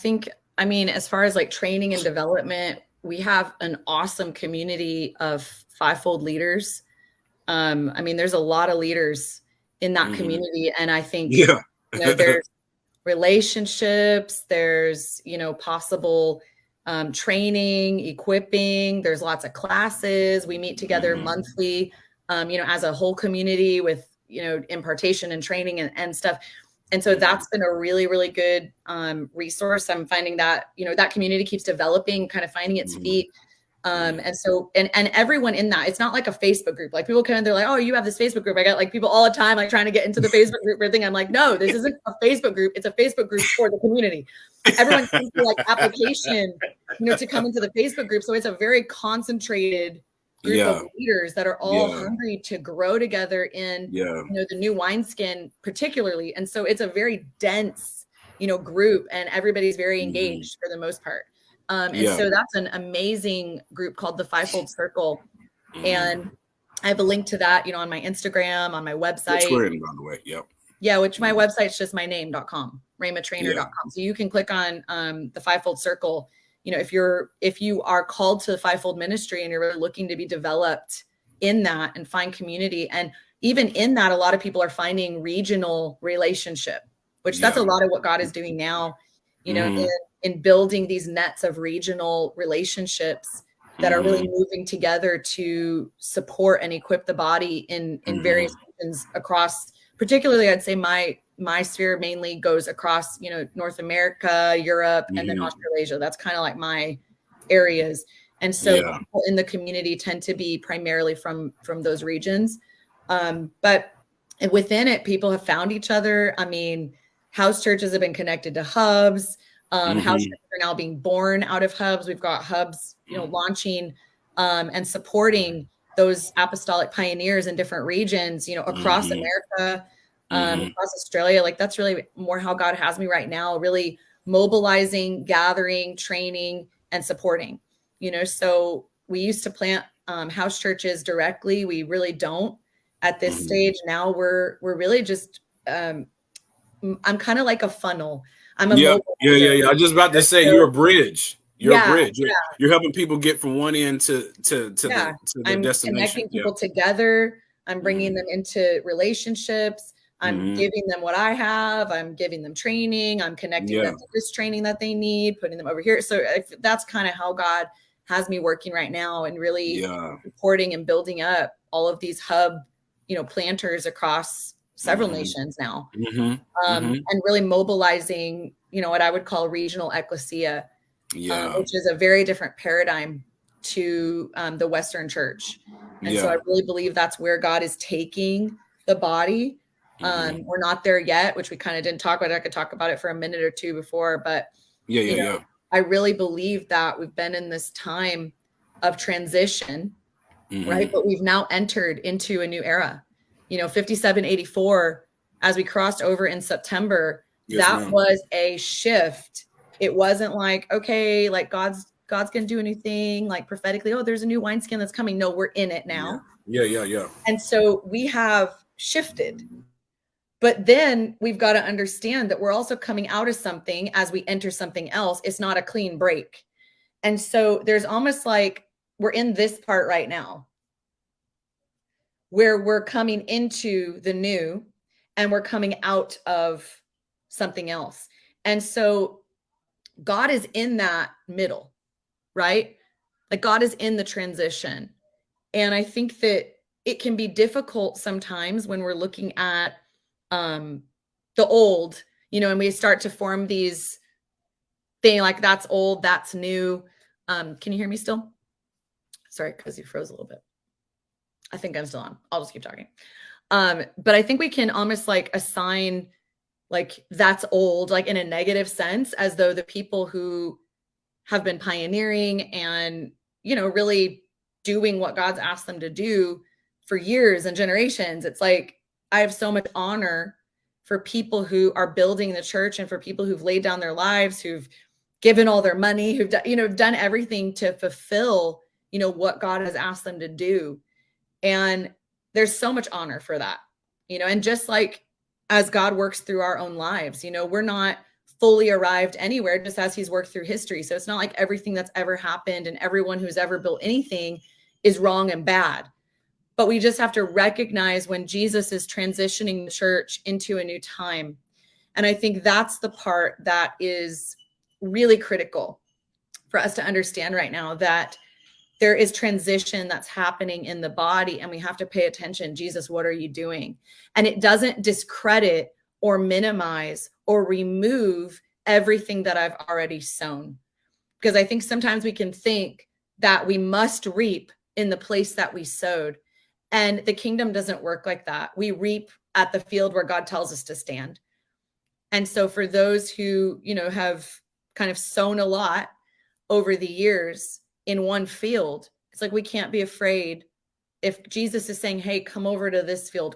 I mean, as far as like training and development, we have an awesome community of fivefold leaders. I mean, there's a lot of leaders in that community. And I think, there's relationships, there's, possible training, equipping, there's lots of classes. We meet together monthly, as a whole community with, impartation and training and stuff. And so that's been a really, really good resource. I'm finding that, that community keeps developing, kind of finding its feet. And so, and everyone in that, it's not like a Facebook group. Like people come in, they're like, oh, you have this Facebook group. I got like people all the time, like trying to get into the Facebook group or thing. I'm like, no, this isn't a Facebook group. It's a Facebook group for the community. Everyone comes to like application, to come into the Facebook group. So it's a very concentrated group of leaders that are all hungry to grow together in, the new wineskin particularly. And so it's a very dense, group, and everybody's very engaged for the most part. And so that's an amazing group called the Fivefold Circle. And I have a link to that, on my Instagram, on my website. Which we're in, by the way. Yep. Yeah, which my website's just my name.com, rhematrayner.com. So you can click on the Fivefold Circle. If you are called to the fivefold ministry and you're really looking to be developed in that and find community. And even in that, a lot of people are finding regional relationship, which that's a lot of what God is doing now, in building these nets of regional relationships that are really moving together to support and equip the body in various regions across, particularly, I'd say my sphere mainly goes across, North America, Europe, and then Australasia. That's kind of like my areas. And so people in the community tend to be primarily from those regions. But within it, people have found each other. I mean, house churches have been connected to hubs. House churches are now being born out of hubs. We've got hubs, launching and supporting those apostolic pioneers in different regions, across America. across Australia. Like that's really more how God has me right now, really mobilizing, gathering, training, and supporting, so we used to plant house churches directly. We really don't at this stage. Now we're really just, I'm kind of like a funnel. I'm a mobilizer. Yeah. I was just about to say, you're a bridge. You're a bridge. Yeah. You're helping people get from one end to the I'm destination. Connecting people together. I'm bringing them into relationships. I'm giving them what I have. I'm giving them training. I'm connecting them to this training that they need, putting them over here. So that's kind of how God has me working right now, and really supporting and building up all of these hub, planters across several nations now, and really mobilizing, what I would call regional ecclesia, which is a very different paradigm to the Western church. And so I really believe that's where God is taking the body. We're not there yet, which we kind of didn't talk about. I could talk about it for a minute or two before, but I really believe that we've been in this time of transition, right? But we've now entered into a new era. 5784, as we crossed over in September, was a shift. It wasn't like, okay, like God's going to do a new thing, like prophetically, oh, there's a new wineskin that's coming. No, we're in it now. Yeah. And so we have shifted. But then we've got to understand that we're also coming out of something as we enter something else. It's not a clean break. And so there's almost like we're in this part right now where we're coming into the new and we're coming out of something else. And so God is in that middle, right? Like God is in the transition. And I think that it can be difficult sometimes when we're looking at the old, and we start to form these things like that's old, that's new. Can you hear me still? Sorry, because you froze a little bit. I think I'm still on. I'll just keep talking. But I think we can almost like assign like that's old, like in a negative sense, as though the people who have been pioneering and, really doing what God's asked them to do for years and generations. It's like, I have so much honor for people who are building the church and for people who've laid down their lives, who've given all their money, who've done everything to fulfill, what God has asked them to do. And there's so much honor for that, and just like as God works through our own lives, we're not fully arrived anywhere, just as he's worked through history. So it's not like everything that's ever happened and everyone who's ever built anything is wrong and bad. But we just have to recognize when Jesus is transitioning the church into a new time. And I think that's the part that is really critical for us to understand right now, that there is transition that's happening in the body and we have to pay attention. Jesus, what are you doing? And it doesn't discredit or minimize or remove everything that I've already sown. Because I think sometimes we can think that we must reap in the place that we sowed. And the kingdom doesn't work like that. We reap at the field where God tells us to stand. And so for those who, have kind of sown a lot over the years in one field, it's like, we can't be afraid. If Jesus is saying, hey, come over to this field,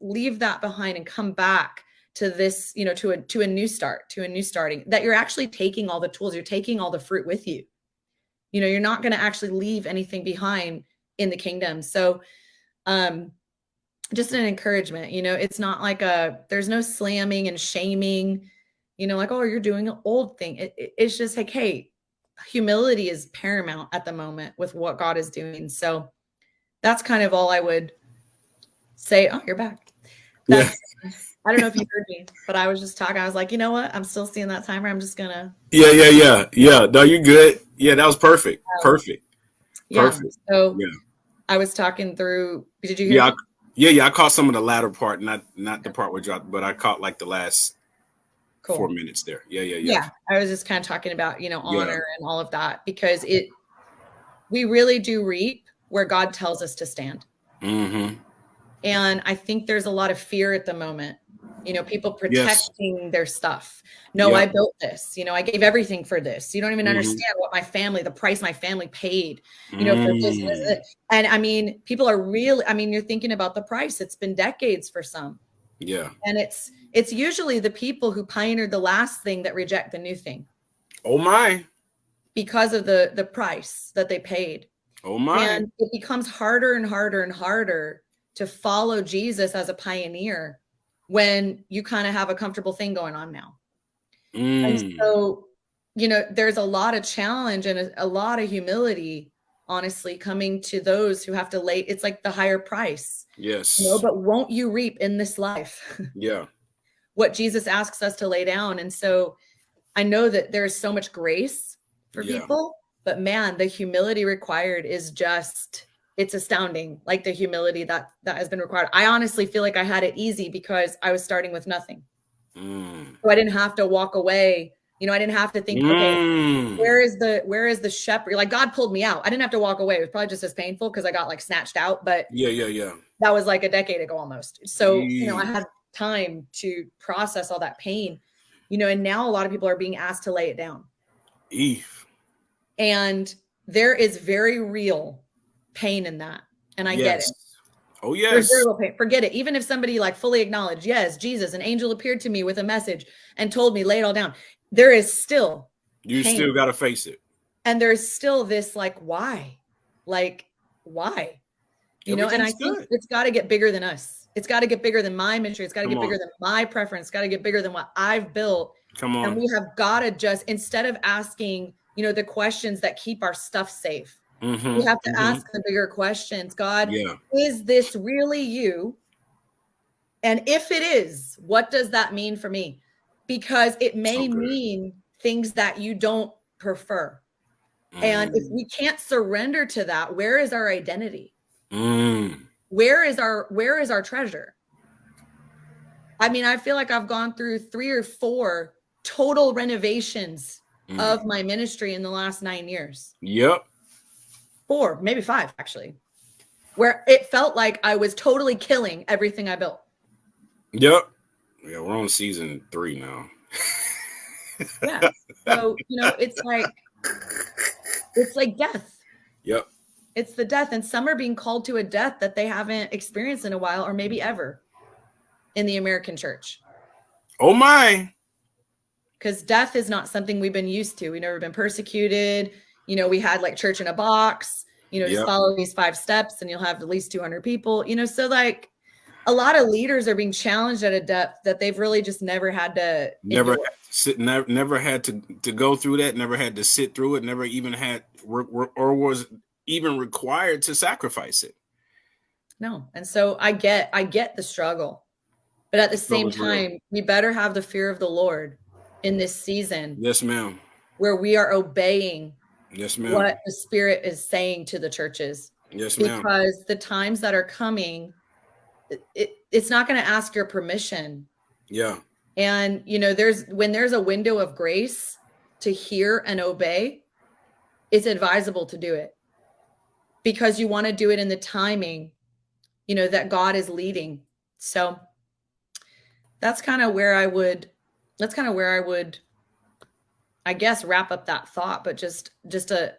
leave that behind and come back to this, to a new start, to a new starting, that you're actually taking all the tools, you're taking all the fruit with you. You're not going to actually leave anything behind in the kingdom. So, just an encouragement, it's not like there's no slamming and shaming, like, oh, you're doing an old thing. It's just like, hey, humility is paramount at the moment with what God is doing. So that's kind of all I would say. Oh, you're back. That's, I don't know if you heard me, but I was just talking. I was like, you know what? I'm still seeing that timer. I'm just going to. Yeah. No, you're good. Yeah, that was perfect. Perfect. So I was talking through. Did you hear me? Yeah. I caught some of the latter part, not the part where dropped, but I caught like the last 4 minutes there. Yeah. I was just kind of talking about, honor and all of that, because we really do reap where God tells us to stand. And I think there's a lot of fear at the moment, people protecting their stuff. No, I built this, I gave everything for this. You don't even understand what the price my family paid, for this. And I mean, people are really, you're thinking about the price. It's been decades for some. Yeah. And it's usually the people who pioneered the last thing that reject the new thing. Oh my. Because of the price that they paid. Oh my. And it becomes harder and harder and harder to follow Jesus as a pioneer when you kind of have a comfortable thing going on now. And so, there's a lot of challenge and a lot of humility, honestly, coming to those who have to it's like the higher price. Yes. But won't you reap in this life? Yeah. What Jesus asks us to lay down. And so I know that there's so much grace for people, but man, the humility required is it's astounding. Like the humility that has been required. I honestly feel like I had it easy because I was starting with nothing. So I didn't have to walk away. I didn't have to think, okay, where is the shepherd? Like God pulled me out. I didn't have to walk away. It was probably just as painful because I got like snatched out, but yeah. That was like a decade ago almost. So, I had time to process all that pain, and now a lot of people are being asked to lay it down. And there is very real pain in that. And I get it. Oh, yes. There's very real pain. Forget it. Even if somebody like fully acknowledged, yes, Jesus, an angel appeared to me with a message and told me, lay it all down. There is still You pain. still got to face it. And there's still this like, why? Like, why? And I think it's got to get bigger than us. It's got to get bigger than my ministry. It's got to get bigger than my preference. It's got to get bigger than what I've built. Come on. And we have got to just, instead of asking, the questions that keep our stuff safe, we have to ask the bigger questions. God, is this really you? And if it is, what does that mean for me? Because it may mean things that you don't prefer. And if we can't surrender to that, where is our identity? Where is our treasure? I mean, I feel like I've gone through 3 or 4 total renovations of my ministry in the last 9 years. Yep. 4, maybe 5, actually, where it felt like I was totally killing everything I built. Yep. Yeah, we're on season 3 now. Yeah. So, it's like death. Yep. It's the death. And some are being called to a death that they haven't experienced in a while, or maybe ever in the American church. Oh my. Because death is not something we've been used to. We've never been persecuted. We had like church in a box, just follow these 5 steps and you'll have at least 200 people, so like a lot of leaders are being challenged at a depth that they've really just never had to never had to go through that, never had to sit through it, never even had or was even required to sacrifice it. No. And so I get the struggle, but at the same time, we better have the fear of the Lord in this season. Yes, ma'am. Where we are obeying what the Spirit is saying to the churches. Yes, ma'am. Because the times that are coming, it's not going to ask your permission. Yeah. And, when there's a window of grace to hear and obey, it's advisable to do it because you want to do it in the timing, that God is leading. So that's kind of where I would, I guess, wrap up that thought, but just a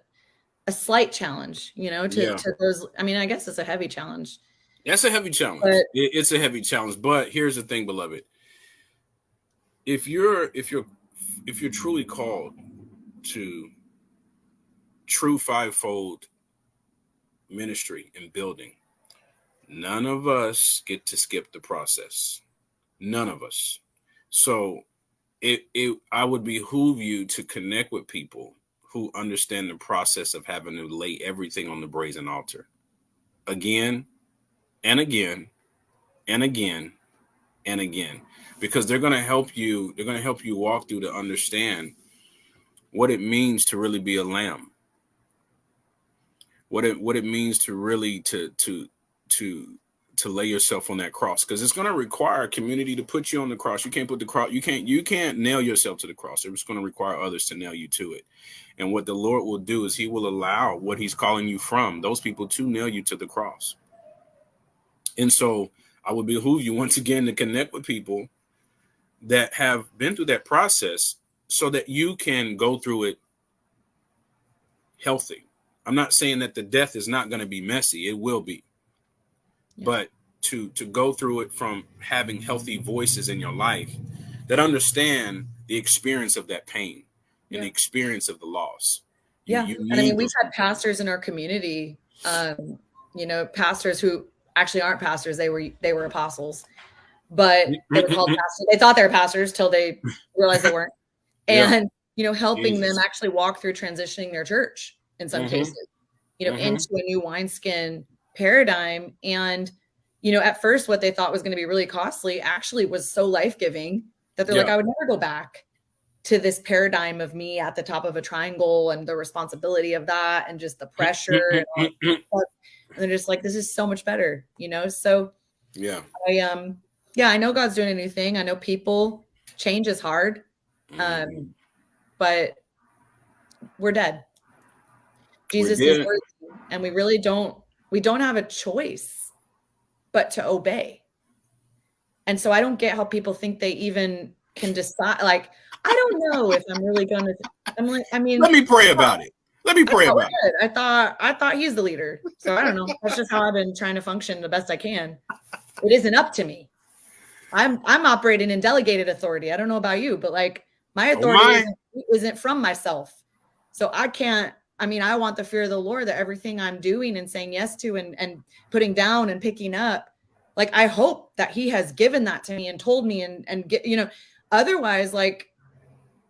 slight challenge, to those. I mean, I guess it's a heavy challenge. That's a heavy challenge. It's a heavy challenge. But here's the thing, beloved. If you're truly called to true 5-fold ministry and building, none of us get to skip the process. None of us. So I would behoove you to connect with people who understand the process of having to lay everything on the brazen altar again and again and again and again, because they're going to help you. They're going to help you walk through to understand what it means to really be a lamb. What it means to really to lay yourself on that cross, because it's going to require a community to put you on the cross. You can't put the cross. You can't nail yourself to the cross. It's going to require others to nail you to it. And what the Lord will do is He will allow what He's calling you from those people to nail you to the cross. And so I would behoove you once again to connect with people that have been through that process so that you can go through it healthy. I'm not saying that the death is not going to be messy. It will be. Yeah. But to go through it from having healthy voices in your life that understand the experience of that pain and the experience of the loss. You And I mean, we've those had pastors in our community, pastors who actually aren't pastors. They were apostles, but they were called pastors. They thought they were pastors till they realized they weren't. And, helping them actually walk through transitioning their church in some cases, into a new wineskin paradigm. And, at first what they thought was going to be really costly actually was so life-giving that they're like, I would never go back to this paradigm of me at the top of a triangle and the responsibility of that and just the pressure and all that stuff. And they're just like, this is so much better, So I know God's doing a new thing. I know change is hard. But we're dead. Jesus is worthy, and we don't have a choice but to obey. And so I don't get how people think they even can decide. Like, I don't know if I'm really going to, let me pray about it. I thought he's the leader. So I don't know. That's just how I've been trying to function the best I can. It isn't up to me. I'm operating in delegated authority. I don't know about you, but like my authority isn't from myself. So I can't, I want the fear of the Lord that everything I'm doing and saying yes to and putting down and picking up, like, I hope that he has given that to me and told me and get, otherwise, like,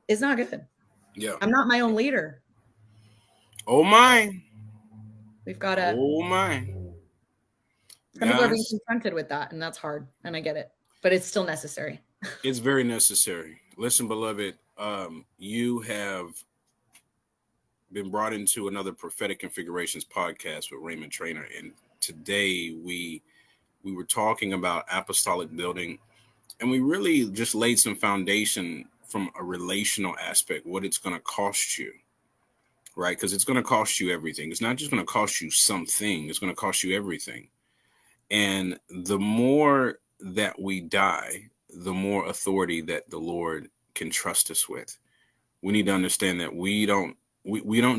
it's not good. Yeah. I'm not my own leader. Oh my. We've got to. Oh my. Some people are being confronted with that, and that's hard, and I get it, but it's still necessary. It's very necessary. Listen, beloved, you have been brought into another Prophetic Configurations podcast with Rhema Trayner, and today we were talking about apostolic building, and we really just laid some foundation from a relational aspect, what it's going to cost you, right? Because it's going to cost you everything. It's not just going to cost you something. It's going to cost you everything. And the more that we die, the more authority that the Lord can trust us with. We need to understand that we don't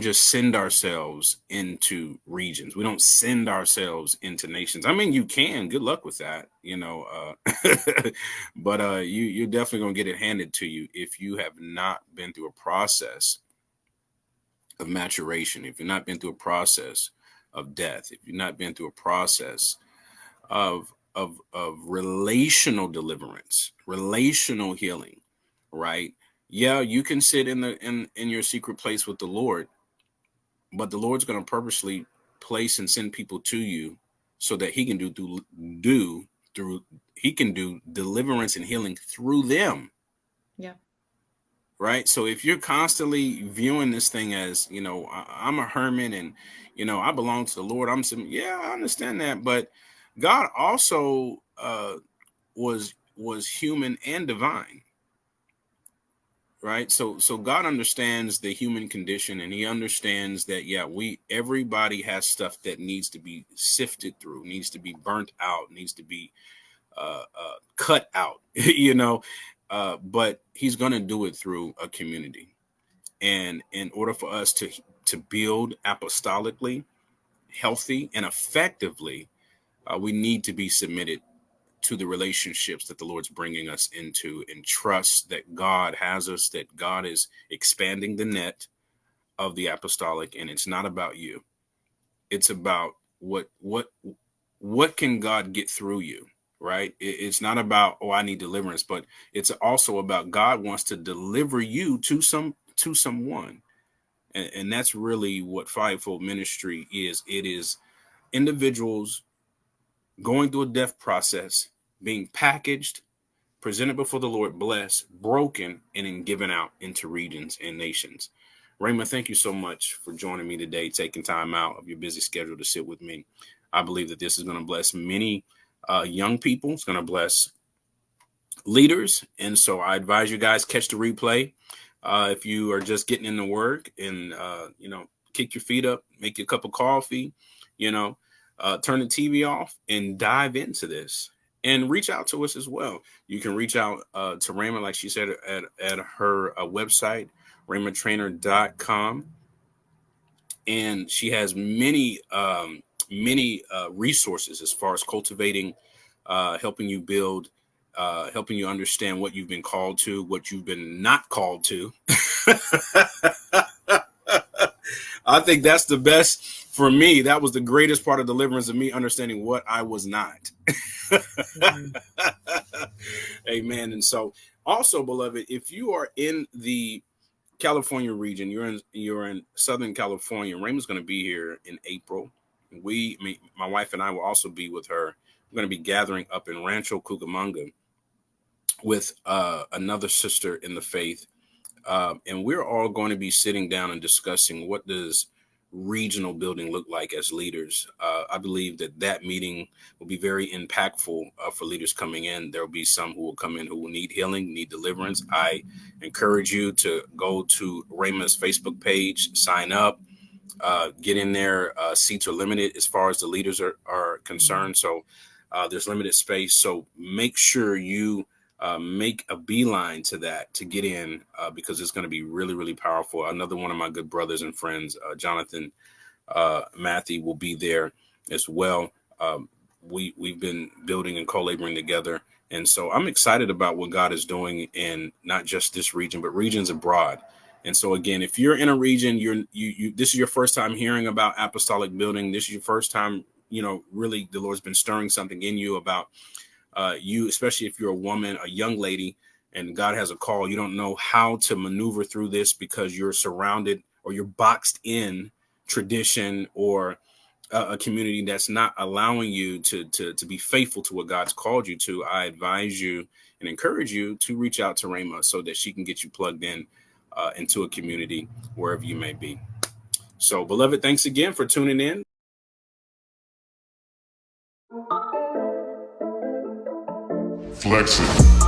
just send ourselves into regions. We don't send ourselves into nations. You can. Good luck with that, but you're definitely going to get it handed to you if you have not been through a process of maturation, if you've not been through a process of death, if you've not been through a process of relational deliverance, relational healing, right? Yeah, you can sit in your secret place with the Lord, but the Lord's going to purposely place and send people to you so that he can do deliverance and healing through them. Yeah. Right. So if you're constantly viewing this thing as, I'm a hermit and, I belong to the Lord, I understand that. But God also was human and divine. Right. So God understands the human condition, and he understands that, everybody has stuff that needs to be sifted through, needs to be burnt out, needs to be cut out, but he's going to do it through a community. And in order for us to build apostolically, healthy and effectively, we need to be submitted to the relationships that the Lord's bringing us into, and trust that God has us, that God is expanding the net of the apostolic. And it's not about you. It's about what can God get through you, right? It's not about, I need deliverance, but it's also about God wants to deliver you to someone. And that's really what fivefold ministry is. It is individuals going through a death process, being packaged, presented before the Lord, blessed, broken, and then given out into regions and nations. Rhema, thank you so much for joining me today, taking time out of your busy schedule to sit with me. I believe that this is going to bless many young people. It's going to bless leaders. And so I advise you guys catch the replay. If you are just getting into work and, kick your feet up, make you a cup of coffee, turn the TV off and dive into this, and reach out to us as well. You can reach out to Rhema, like she said, at her website, rhematrayner.com. And she has many resources as far as cultivating helping you build, helping you understand what you've been called to, what you've been not called to. I think that's the best for me. That was the greatest part of deliverance, of me understanding what I was not. Amen. And so also, beloved, if you are in the California region, you're in Southern California, Rhema's going to be here in April. My wife and I will also be with her. We're going to be gathering up in Rancho Cucamonga with another sister in the faith. And we're all going to be sitting down and discussing, what does regional building look like as leaders? I believe that meeting will be very impactful for leaders coming in. There will be some who will come in who will need healing, need deliverance. I encourage you to go to Rhema's Facebook page, sign up, get in there. Seats are limited as far as the leaders are concerned. So there's limited space. So make sure you make a beeline to that to get in, because it's going to be really, really powerful. Another one of my good brothers and friends, Jonathan Matthew, will be there as well. We've been building and co-laboring together. And so I'm excited about what God is doing in not just this region, but regions abroad. And so, again, if you're in a region, this is your first time hearing about apostolic building. This is your first time, really the Lord's been stirring something in you about you, especially if you're a woman, a young lady, and God has a call. You don't know how to maneuver through this because you're surrounded, or you're boxed in tradition, or a community that's not allowing you to be faithful to what God's called you to. I advise you and encourage you to reach out to Rhema so that she can get you plugged in into a community wherever you may be. So, beloved, thanks again for tuning in. Flex it.